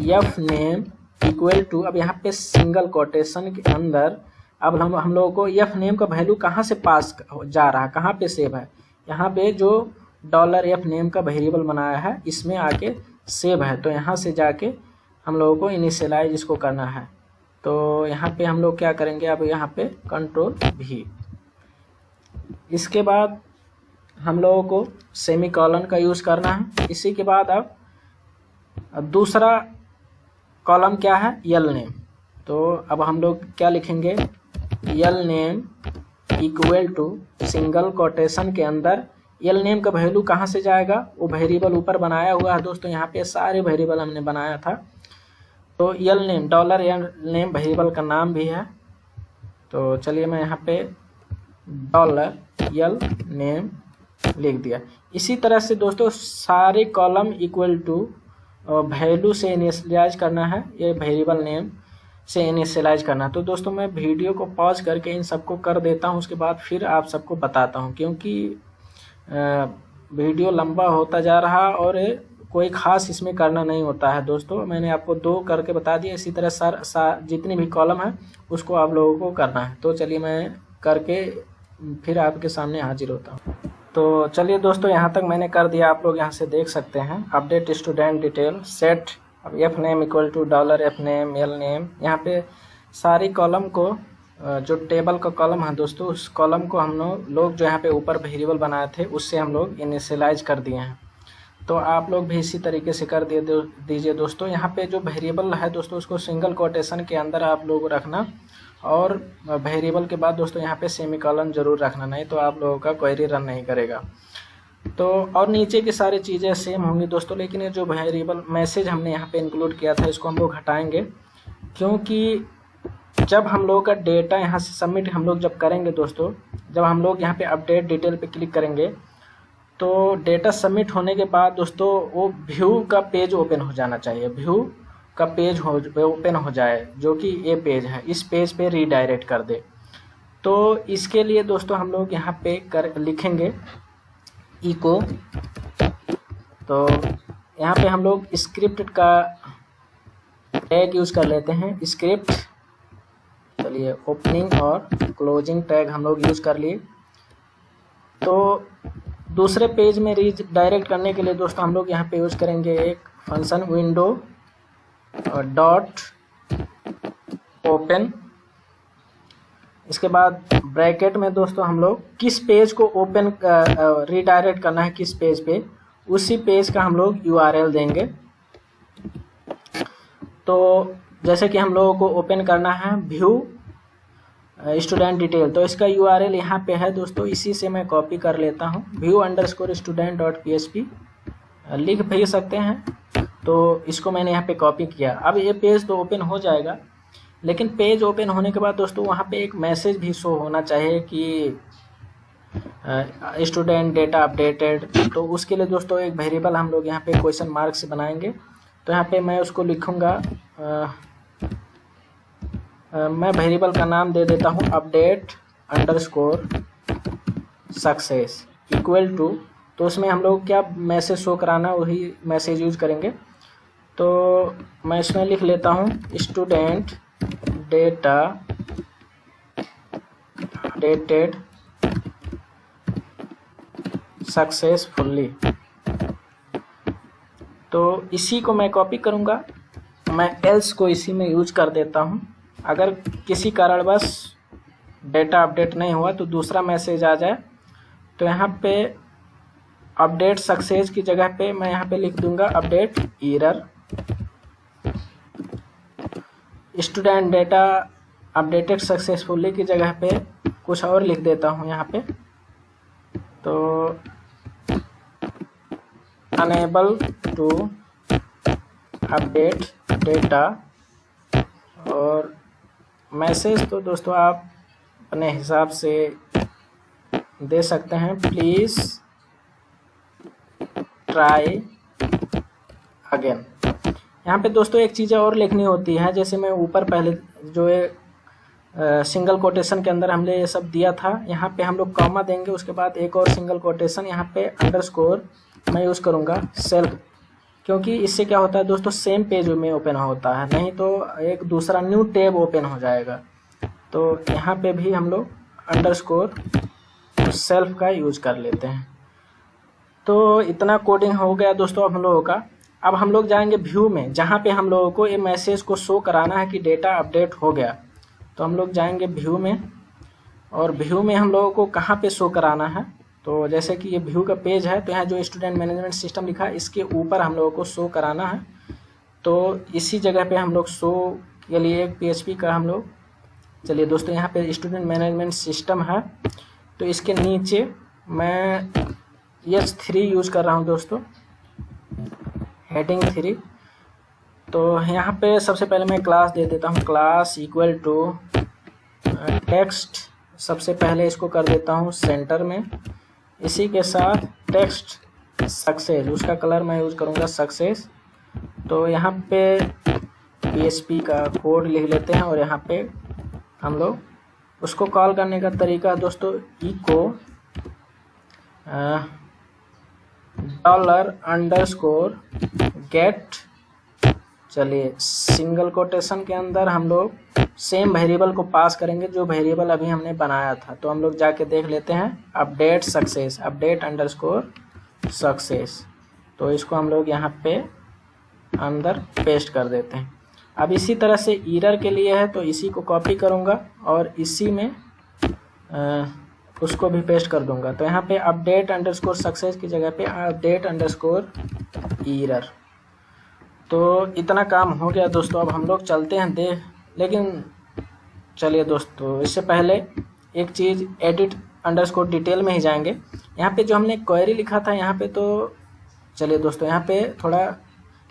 F name equal to, अब यहाँ पे सिंगल कोटेशन के अंदर अब हम लोगों को एफ नेम का वैल्यू कहाँ से पास जा रहा है, कहाँ पे सेव है, यहाँ पे जो $f नेम का वेरिएबल बनाया है इसमें आके सेव है। तो यहाँ से जाके हम लोगों को इनिशियलाइज इसको करना है। तो यहाँ पे हम लोग क्या करेंगे, अब यहाँ पे कंट्रोल V। इसके बाद हम लोगों को सेमीकोलन का यूज़ करना है। इसी के बाद अब दूसरा कॉलम क्या है, यल नेम। तो अब हम लोग क्या लिखेंगे, यल name equal to single quotation के अंदर यल नेम का वैल्यू कहाँ से जाएगा, वो वेरिएबल ऊपर बनाया हुआ है दोस्तों, यहाँ पे सारे वेरिएबल हमने बनाया था। तो यल नेम डॉलर यल नेम वेरिएबल का नाम भी है। तो चलिए मैं यहाँ पे डॉलर यल नेम लिख दिया। इसी तरह से दोस्तों सारे कॉलम इक्वल टू वैल्यू से इनिशियलाइज करना है, ये वेरिएबल नेम से इनिशियलाइज करना। तो दोस्तों मैं वीडियो को पॉज करके इन सबको कर देता हूँ, उसके बाद फिर आप सबको बताता हूँ, क्योंकि वीडियो लंबा होता जा रहा और कोई ख़ास इसमें करना नहीं होता है दोस्तों। मैंने आपको 2 करके बता दिया। इसी तरह जितनी भी कॉलम है उसको आप लोगों को करना है। तो चलिए मैं करके फिर आपके सामने हाजिर होता हूँ। तो चलिए दोस्तों यहाँ तक मैंने कर दिया, आप लोग यहाँ से देख सकते हैं। Update student detail set F name equal to dollar F name L name. यहाँ पे सारी कॉलम को जो टेबल का कॉलम है दोस्तों, उस कॉलम को हम लोग जो यहाँ पे ऊपर वेरिएबल बनाए थे उससे हम लोग इनिशियलाइज कर दिए हैं। तो आप लोग भी इसी तरीके से कर दीजिए दोस्तों। यहाँ पे जो वेरिएबल है दोस्तों उसको सिंगल कोटेशन के अंदर आप लोग रखना, और वेरिएबल के बाद दोस्तों यहाँ पे सेमीकोलन जरूर रखना, नहीं तो आप लोगों का क्वेरी रन नहीं करेगा। तो और नीचे की सारी चीज़ें सेम होंगी दोस्तों, लेकिन ये जो वेरिएबल मैसेज हमने यहाँ पे इंक्लूड किया था इसको हम लोग हटाएंगे, क्योंकि जब हम लोग का डेटा यहाँ से सबमिट हम लोग जब करेंगे दोस्तों, जब हम लोग यहाँ पे अपडेट डिटेल पे क्लिक करेंगे तो डेटा सबमिट होने के बाद दोस्तों वो व्यू का पेज ओपन हो जाना चाहिए, व्यू का पेज ओपन हो जाए, जो कि ये पेज है, इस पेज पे रीडायरेक्ट कर दे। तो इसके लिए दोस्तों हम लोग यहाँ पे लिखेंगे इको। तो यहाँ पे हम लोग स्क्रिप्ट का टैग यूज़ कर लेते हैं, स्क्रिप्ट। चलिए ओपनिंग और क्लोजिंग टैग हम लोग यूज़ कर लिए। तो दूसरे पेज में रीडायरेक्ट करने के लिए दोस्तों हम लोग यहाँ पे यूज़ करेंगे एक फंक्शन विंडो डॉट ओपन। इसके बाद ब्रैकेट में दोस्तों हम लोग किस पेज को ओपन रीडायरेक्ट करना है, किस पेज पे, उसी पेज का हम लोग URL देंगे। तो जैसे कि हम लोगों को ओपन करना है व्यू स्टूडेंट डिटेल, तो इसका URL यहाँ पे है दोस्तों, इसी से मैं कॉपी कर लेता हूँ, view_student.php लिख भी सकते हैं। तो इसको मैंने यहाँ पे कॉपी किया। अब ये पेज तो ओपन हो जाएगा, लेकिन पेज ओपन होने के बाद दोस्तों वहाँ पे एक मैसेज भी शो होना चाहिए कि स्टूडेंट डेटा अपडेटेड। तो उसके लिए दोस्तों एक वेरिएबल हम लोग यहाँ पे क्वेश्चन मार्क से बनाएंगे। तो यहाँ पे मैं उसको लिखूँगा, मैं वेरिएबल का नाम दे देता हूँ update underscore success equal to. तो उसमें हम लोग क्या मैसेज शो कराना वही मैसेज यूज करेंगे। तो मैं इसमें लिख लेता हूँ स्टूडेंट डेटा अपडेटेड सक्सेसफुली। तो इसी को मैं कॉपी करूँगा, मैं एल्स को इसी में यूज कर देता हूँ। अगर किसी कारणवश डेटा अपडेट नहीं हुआ तो दूसरा मैसेज आ जाए, तो यहाँ पे अपडेट सक्सेस की जगह पे मैं यहाँ पे लिख दूंगा update error. Student data updated successfully की जगह पे कुछ और लिख देता हूँ यहाँ पे। तो अनेबल टू अपडेट डेटा, और मैसेज तो दोस्तों आप अपने हिसाब से दे सकते हैं, प्लीज़ ट्राई अगेन। यहाँ पे दोस्तों एक चीज़ और लिखनी होती है, जैसे मैं ऊपर पहले जो है सिंगल कोटेशन के अंदर हमने ये सब दिया था, यहाँ पे हम लोग कॉमा देंगे, उसके बाद एक और सिंगल कोटेशन, यहाँ पे अंडरस्कोर मैं यूज़ करूँगा सेल्फ, क्योंकि इससे क्या होता है दोस्तों सेम पेज में ओपन होता है, नहीं तो एक दूसरा न्यू टैब ओपन हो जाएगा। तो यहाँ पे भी हम लोग अंडरस्कोर सेल्फ का यूज कर लेते हैं। तो इतना कोडिंग हो गया दोस्तों अब हम लोगों का। अब हम लोग जाएंगे व्यू में, जहाँ पे हम लोगों को ये मैसेज को शो कराना है कि डेटा अपडेट हो गया। तो हम लोग जाएंगे व्यू में, और व्यू में हम लोगों को कहाँ पे शो कराना है, तो जैसे कि ये व्यू का पेज है, तो यहाँ जो स्टूडेंट मैनेजमेंट सिस्टम लिखा है इसके ऊपर हम लोगों को शो कराना है। तो इसी जगह पे हम लोग शो के लिए एक PHP का हम लोग चलिए दोस्तों, यहाँ पे स्टूडेंट मैनेजमेंट सिस्टम है, तो इसके नीचे मैं H3 यूज़ कर रहा हूँ दोस्तों, हेडिंग 3। तो यहाँ पे सबसे पहले मैं क्लास दे देता हूँ, क्लास इक्वल टू टेक्स्ट। सबसे पहले इसको कर देता हूँ सेंटर में, इसी के साथ टेक्स्ट सक्सेस, उसका कलर मैं यूज़ करूँगा सक्सेस। तो यहाँ पे PHP का कोड लिख लेते हैं और यहाँ पे हम लोग उसको कॉल करने का तरीका दोस्तों इको $_गेट। चलिए सिंगल कोटेशन के अंदर हम लोग सेम वेरिएबल को पास करेंगे जो वेरिएबल अभी हमने बनाया था। तो हम लोग जाके देख लेते हैं, अपडेट सक्सेस, अपडेट _सक्सेस। तो इसको हम लोग यहाँ पे अंदर पेस्ट कर देते हैं। अब इसी तरह से एरर के लिए है, तो इसी को कॉपी करूँगा और इसी में उसको भी पेस्ट कर दूंगा। तो यहाँ पे अपडेट _सक्सेस की जगह पे अपडेट _error। तो इतना काम हो गया दोस्तों। अब हम लोग चलते हैं लेकिन चलिए दोस्तों, इससे पहले एक चीज़ एडिट _डिटेल में ही जाएंगे। यहाँ पे जो हमने क्वेरी लिखा था यहाँ पे, तो चलिए दोस्तों यहाँ पे थोड़ा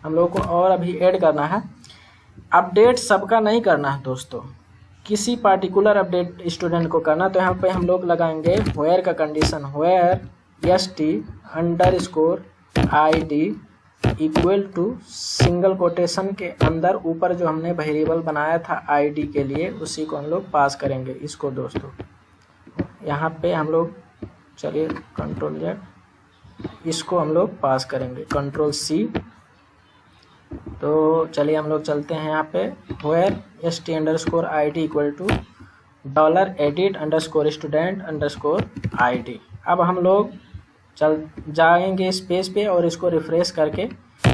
हम लोग को और अभी ऐड करना है। अपडेट सबका नहीं करना है दोस्तों, किसी पार्टिकुलर अपडेट स्टूडेंट को करना। तो यहाँ पे हम लोग लगाएंगे व्हेयर का condition, where ST_ID equal to single quotation के अंदर ऊपर जो हमने वेरिएबल बनाया था ID के लिए, उसी को हम लोग पास करेंगे। इसको दोस्तों यहाँ पे हम लोग, चलिए Ctrl+Z, इसको हम लोग पास करेंगे, Ctrl+C। तो चलिए हम लोग चलते हैं यहाँ पे, where ST_ID equal to $edit _student_ID। अब हम लोग जाएंगे इस पेज पे और इसको रिफ्रेश करके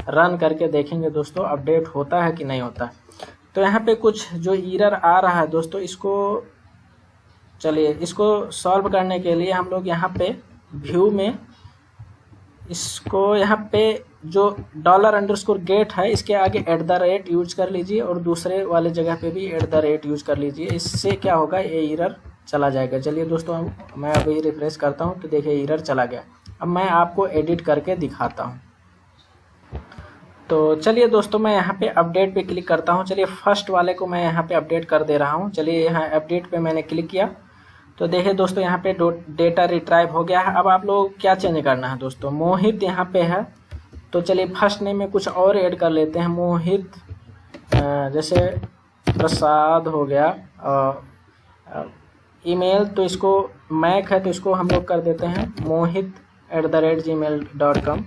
रन करके देखेंगे दोस्तों अपडेट होता है कि नहीं होता। तो यहाँ पे कुछ जो एरर आ रहा है दोस्तों, इसको सॉल्व करने के लिए हम लोग यहाँ पे व्यू में इसको यहाँ पे जो $_गेट है, इसके आगे @ यूज कर लीजिए और दूसरे वाले जगह पे भी @ यूज कर लीजिए। इससे क्या होगा, ये एरर चला जाएगा। चलिए दोस्तों मैं अभी रिफ्रेश करता हूँ, तो देखिए एरर चला गया। अब मैं आपको एडिट करके दिखाता हूँ। तो चलिए दोस्तों मैं यहाँ पे अपडेट पे क्लिक करता हूँ। चलिए फर्स्ट वाले को मैं यहाँ पे अपडेट कर दे रहा हूँ। चलिए यहाँ अपडेट पे मैंने क्लिक किया, तो देखिए दोस्तों यहाँ पे डेटा रिट्राइव हो गया है। अब आप लोग क्या चेंज करना है दोस्तों, मोहित यहाँ पे है, तो चलिए फर्स्ट नेम में कुछ और ऐड कर लेते हैं, मोहित, जैसे प्रसाद हो गया। ईमेल तो इसको मैक है, तो इसको हम लोग कर देते हैं mohit@gmail.com।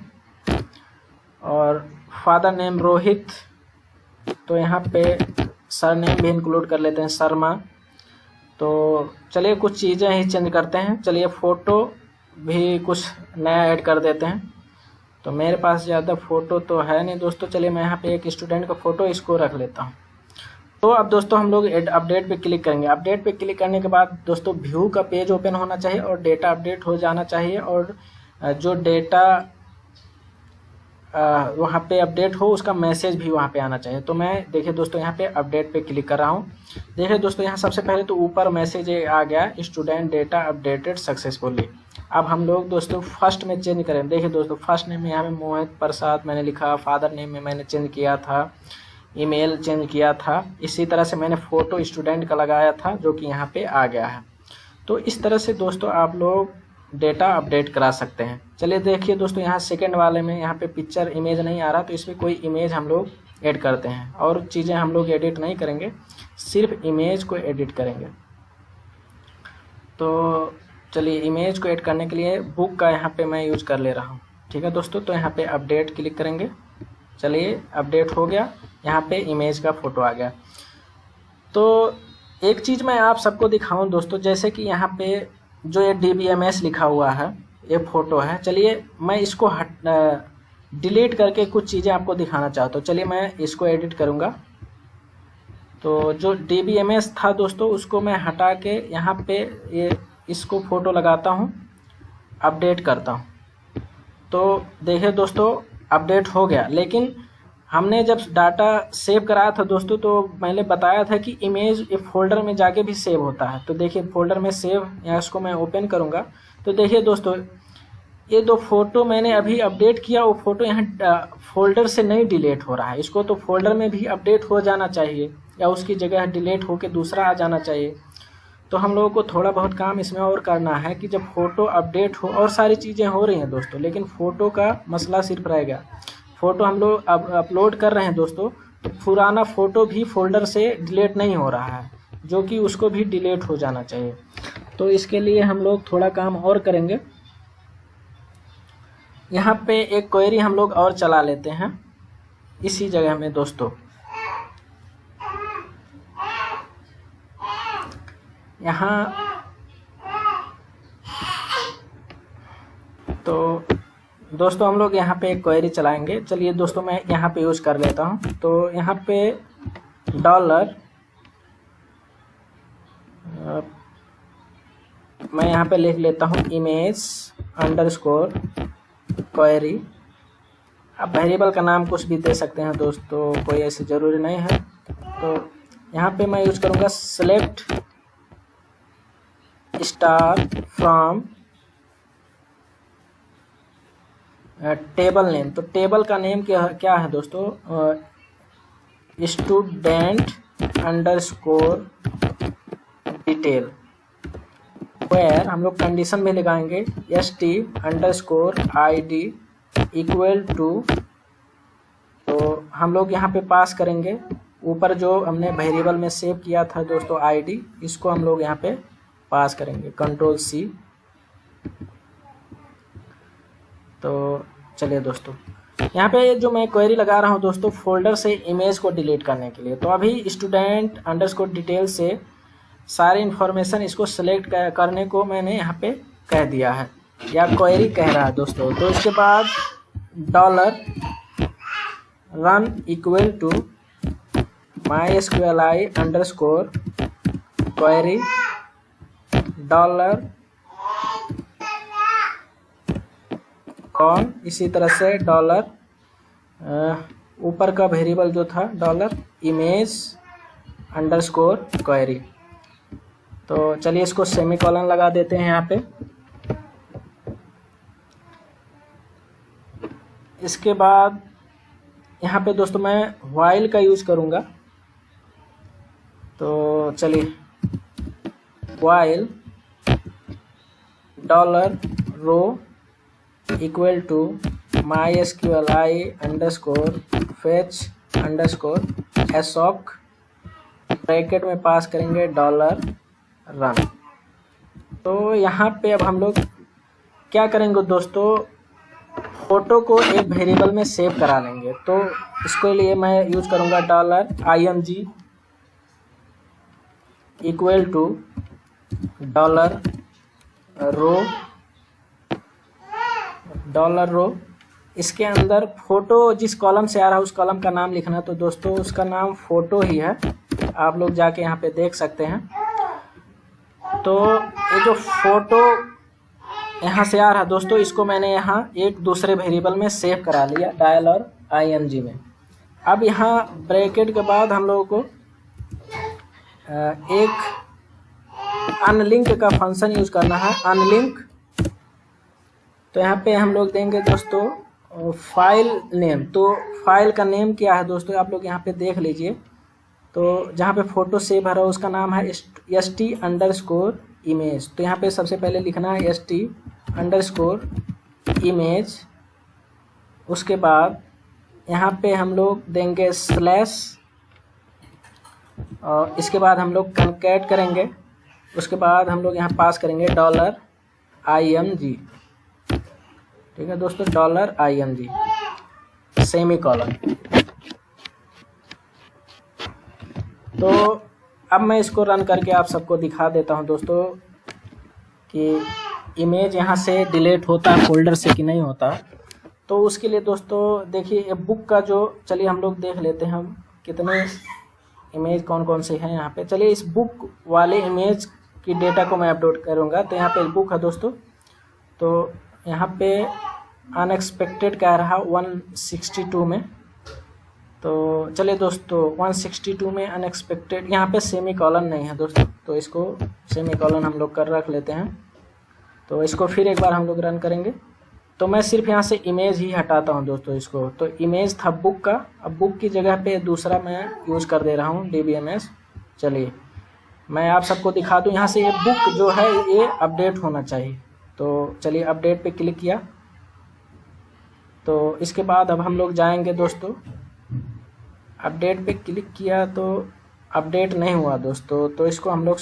और फादर नेम रोहित, तो यहाँ पे सर नेम भी इंक्लूड कर लेते हैं, शर्मा। तो चलिए कुछ चीज़ें ही चेंज करते हैं। चलिए फ़ोटो भी कुछ नया ऐड कर देते हैं। तो मेरे पास ज़्यादा फ़ोटो तो है नहीं दोस्तों, चलिए मैं यहाँ पे एक स्टूडेंट का फ़ोटो इसको रख लेता हूँ। तो अब दोस्तों हम लोग अपडेट पे क्लिक करेंगे। अपडेट पे क्लिक करने के बाद दोस्तों व्यू का पेज ओपन होना चाहिए और डेटा अपडेट हो जाना चाहिए, और जो डेटा वहाँ पे अपडेट हो उसका मैसेज भी वहाँ पे आना चाहिए। तो मैं देखिए दोस्तों यहाँ पे अपडेट पे क्लिक कर रहा हूँ। देखिए दोस्तों यहाँ सबसे पहले तो ऊपर मैसेज आ गया, स्टूडेंट डेटा अपडेटेड सक्सेसफुली। अब हम लोग दोस्तों फर्स्ट में चेंज करें। देखिए दोस्तों फर्स्ट नेम में यहाँ पे मोहित प्रसाद मैंने लिखा, फादर नेम में मैंने चेंज किया था, ईमेल चेंज किया था, इसी तरह से मैंने फ़ोटो स्टूडेंट का लगाया था जो कि यहाँ पे आ गया है। तो इस तरह से दोस्तों आप लोग डेटा अपडेट करा सकते हैं। चलिए देखिए दोस्तों यहाँ सेकंड वाले में यहाँ पे पिक्चर इमेज नहीं आ रहा, तो इसमें कोई इमेज हम लोग ऐड करते हैं, और चीज़ें हम लोग एडिट नहीं करेंगे, सिर्फ इमेज को एडिट करेंगे। तो चलिए इमेज को ऐड करने के लिए बुक का यहाँ पे मैं यूज कर ले रहा हूँ, ठीक है दोस्तों। तो यहाँ पे अपडेट क्लिक करेंगे। चलिए अपडेट हो गया, यहाँ पे इमेज का फ़ोटो आ गया। तो एक चीज़ मैं आप सबको दिखाऊं दोस्तों, जैसे कि यहाँ पे जो ये DBMS लिखा हुआ है, ये फ़ोटो है। चलिए मैं इसको डिलीट करके कुछ चीज़ें आपको दिखाना चाहता हूँ। चलिए मैं इसको एडिट करूँगा। तो जो DBMS था दोस्तों उसको मैं हटा के यहाँ पे ये इसको फ़ोटो लगाता हूँ, अपडेट करता हूँ। तो देखिए दोस्तों अपडेट हो गया, लेकिन हमने जब डाटा सेव कराया था दोस्तों, तो मैंने बताया था कि इमेज एक फोल्डर में जाके भी सेव होता है। तो देखिए फोल्डर में सेव, या इसको मैं ओपन करूँगा तो देखिए दोस्तों, ये दो फोटो मैंने अभी अपडेट किया, वो फोटो यहाँ फोल्डर से नहीं डिलीट हो रहा है। इसको तो फोल्डर में भी अपडेट हो जाना चाहिए, या उसकी जगह डिलीट होके दूसरा आ जाना चाहिए। तो हम लोगों को थोड़ा बहुत काम इसमें और करना है कि जब फ़ोटो अपडेट हो, और सारी चीज़ें हो रही हैं दोस्तों, लेकिन फ़ोटो का मसला सिर्फ रह गया। फ़ोटो हम लोग अब अपलोड कर रहे हैं दोस्तों, तो पुराना फ़ोटो भी फोल्डर से डिलीट नहीं हो रहा है, जो कि उसको भी डिलीट हो जाना चाहिए। तो इसके लिए हम लोग थोड़ा काम और करेंगे। यहाँ पे एक क्वेरी हम लोग और चला लेते हैं इसी जगह में दोस्तों। यहाँ तो दोस्तों हम लोग यहाँ पे एक क्वेरी चलाएंगे। चलिए दोस्तों मैं यहाँ पे यूज़ कर लेता हूँ। तो यहाँ पे डॉलर, मैं यहाँ पे लिख लेता हूँ इमेज अंडरस्कोर क्वेरी। अब वेरिएबल का नाम कुछ भी दे सकते हैं दोस्तों, कोई ऐसे ज़रूरी नहीं है। तो यहाँ पे मैं यूज़ करूँगा select star from table name. तो टेबल का नेम क्या है दोस्तों, स्टूडेंट अंडरस्कोर डिटेल, वेयर हम लोग कंडीशन में लगाएंगे st underscore id equal to. तो हम लोग यहाँ पे पास करेंगे ऊपर जो हमने वेरिएबल में सेव किया था दोस्तों id, इसको हम लोग यहाँ पे पास करेंगे, कंट्रोल C। तो चलिए दोस्तों यहाँ पे जो मैं क्वेरी लगा रहा हूँ दोस्तों फोल्डर से इमेज को डिलीट करने के लिए। तो अभी स्टूडेंट अंडरस्कोर डिटेल से सारी इन्फॉर्मेशन इसको सेलेक्ट करने को मैंने यहाँ पे कह दिया है, या क्वेरी कह रहा है दोस्तों। तो इसके बाद dollar run equal to MySQLi underscore query dollar con, इसी तरह से डॉलर ऊपर का वेरिएबल जो था डॉलर इमेज अंडरस्कोर क्वेरी। तो चलिए इसको सेमीकोलन लगा देते हैं यहाँ पे। इसके बाद यहाँ पे दोस्तों मैं व्हाइल का यूज़ करूँगा। तो चलिए while dollar row equal to MySQLi underscore fetch underscore assoc, bracket में पास करेंगे डॉलर रन। तो यहाँ पे अब हम लोग क्या करेंगे दोस्तों, फोटो को एक वेरिएबल में सेव करा लेंगे। तो इसके लिए मैं यूज़ करूँगा dollar img equal to dollar row. इसके अंदर फोटो जिस कॉलम से आ रहा है उस कॉलम का नाम लिखना। तो दोस्तों उसका नाम फोटो ही है, आप लोग जाके यहाँ पे देख सकते हैं। तो ये जो फोटो यहाँ से आ रहा है दोस्तों, इसको मैंने यहाँ एक दूसरे वेरिएबल में सेव करा लिया डॉलर img में। अब यहाँ ब्रैकेट के बाद हम लोगों को एक अनलिंक का फंक्शन यूज़ करना है, अनलिंक। तो यहाँ पे हम लोग देंगे दोस्तों फाइल नेम। तो फाइल का नेम क्या है दोस्तों, आप लोग यहाँ पे देख लीजिए। तो जहाँ पे फ़ोटो सेव है उसका नाम है st अंडरस्कोर इमेज। तो यहाँ पे सबसे पहले लिखना है st अंडरस्कोर इमेज। उसके बाद यहाँ पे हम लोग देंगे स्लैश, और इसके बाद हम लोग कंकैट करेंगे। उसके बाद हम लोग यहाँ पास करेंगे डॉलर img। ठीक है दोस्तों, डॉलर img सेमीकोलन। तो अब मैं इसको रन करके आप सबको दिखा देता हूं दोस्तों कि इमेज यहाँ से डिलीट होता है फोल्डर से कि नहीं होता। तो उसके लिए दोस्तों देखिए बुक का जो, चलिए हम लोग देख लेते हैं हम कितने इमेज कौन कौन से हैं यहाँ पे। चलिए इस बुक वाले इमेज की डेटा को मैं अपलोड करूँगा। तो यहाँ पे बुक है दोस्तों। तो यहाँ पे अनएक्सपेक्टेड कह रहा 162 में। तो चलिए दोस्तों 162 में अनएक्सपेक्टेड, यहाँ पे सेमी कॉलन नहीं है दोस्तों, तो इसको सेमी कॉलन हम लोग कर रख लेते हैं। तो इसको फिर एक बार हम लोग रन करेंगे। तो मैं सिर्फ यहाँ से इमेज ही हटाता हूँ दोस्तों इसको। तो इमेज था बुक का, अब बुक की जगह पे दूसरा मैं यूज़ कर दे रहा हूँ DBMS। चलिए मैं आप सबको दिखा दूँ, यहाँ से ये बुक जो है ये अपडेट होना चाहिए। तो चलिए अपडेट पे क्लिक किया। तो इसके बाद अब हम लोग जाएंगे दोस्तों, अपडेट पे क्लिक किया तो अपडेट नहीं हुआ दोस्तों। तो इसको हम लोग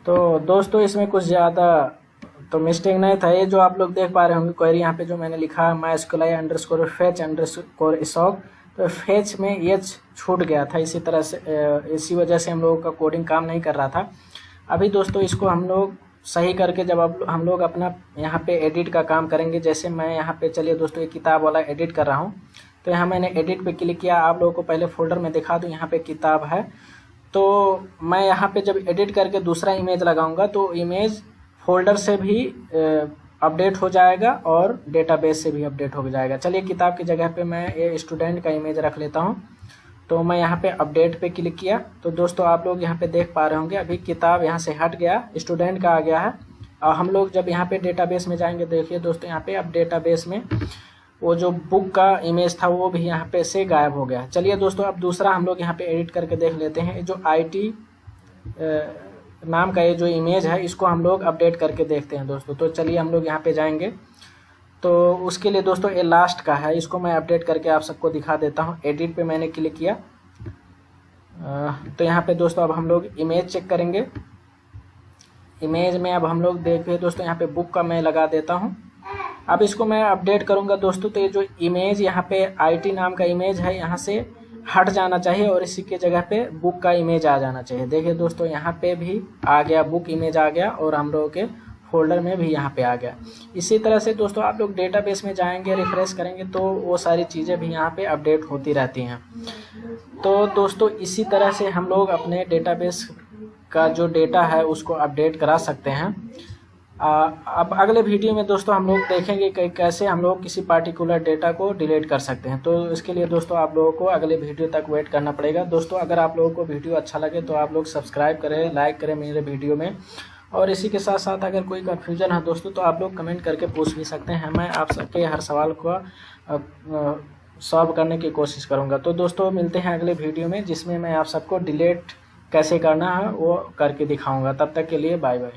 तो दोस्तों इसमें कुछ ज़्यादा तो मिस्टेक नहीं था। ये जो आप लोग देख पा रहे होंगे क्वेरी यहाँ पे जो मैंने लिखा है MySQLi_fetch_sock, तो फेच में ये छूट गया था, इसी तरह से इसी वजह से हम लोगों का कोडिंग काम नहीं कर रहा था। अभी दोस्तों इसको हम लोग सही करके जब अब हम लोग अपना यहाँ पे एडिट का काम करेंगे, जैसे मैं यहाँ पे चलिए दोस्तों ये किताब वाला एडिट कर रहा हूँ। तो यहाँ मैंने एडिट पे क्लिक किया। आप लोगों को पहले फोल्डर में दिखा दूँ, यहाँ पे किताब है। तो मैं यहाँ पे जब एडिट करके दूसरा इमेज लगाऊंगा तो इमेज फोल्डर से भी अपडेट हो जाएगा और डेटाबेस से भी अपडेट हो जाएगा। चलिए किताब की जगह पे मैं ये स्टूडेंट का इमेज रख लेता हूँ। तो मैं यहाँ पे अपडेट पे क्लिक किया। तो दोस्तों आप लोग यहाँ पे देख पा रहे होंगे अभी किताब यहाँ से हट गया, स्टूडेंट का आ गया है। और हम लोग जब यहाँ पे डेटाबेस में जाएंगे, देखिए दोस्तों यहाँ पे अब डेटाबेस में वो जो बुक का इमेज था वो भी यहाँ पे से गायब हो गया। चलिए दोस्तों अब दूसरा हम लोग यहाँ पे एडिट करके देख लेते हैं। जो IT नाम का ये जो इमेज है इसको हम लोग अपडेट करके देखते हैं दोस्तों। तो चलिए हम लोग यहाँ पे जाएंगे। तो उसके लिए दोस्तों ये लास्ट का है, इसको मैं अपडेट करके आप सबको दिखा देता हूँ। एडिट पे मैंने क्लिक किया। तो यहाँ पे दोस्तों अब हम लोग इमेज चेक करेंगे। इमेज में अब हम लोग देखिए दोस्तों यहाँ पे बुक का मैं लगा देता हूँ। अब इसको मैं अपडेट करूँगा दोस्तों। तो ये जो इमेज यहाँ पे IT नाम का इमेज है यहाँ से हट जाना चाहिए और इसी के जगह पे बुक का इमेज आ जाना चाहिए। देखिए दोस्तों यहाँ पे भी आ गया, बुक इमेज आ गया और हम लोगों के फोल्डर में भी यहाँ पे आ गया। इसी तरह से दोस्तों आप लोग डेटाबेस में जाएंगे, रिफ्रेश करेंगे तो वो सारी चीज़ें भी यहाँ पे अपडेट होती रहती हैं। तो दोस्तों इसी तरह से हम लोग अपने डेटाबेस का जो डेटा है उसको अपडेट करा सकते हैं। अब अगले वीडियो में दोस्तों हम लोग देखेंगे कि कैसे हम लोग किसी पार्टिकुलर डेटा को डिलीट कर सकते हैं। तो इसके लिए दोस्तों आप लोगों को अगले वीडियो तक वेट करना पड़ेगा। दोस्तों अगर आप लोगों को वीडियो अच्छा लगे तो आप लोग सब्सक्राइब करें, लाइक करें मेरे वीडियो में। और इसी के साथ साथ अगर कोई कन्फ्यूजन है दोस्तों तो आप लोग कमेंट करके पूछ भी सकते हैं। मैं आप सबके हर सवाल को सॉल्व करने की कोशिश करूँगा। तो दोस्तों मिलते हैं अगले वीडियो में, जिसमें मैं आप सबको डिलीट कैसे करना है वो करके दिखाऊँगा। तब तक के लिए बाय बाय।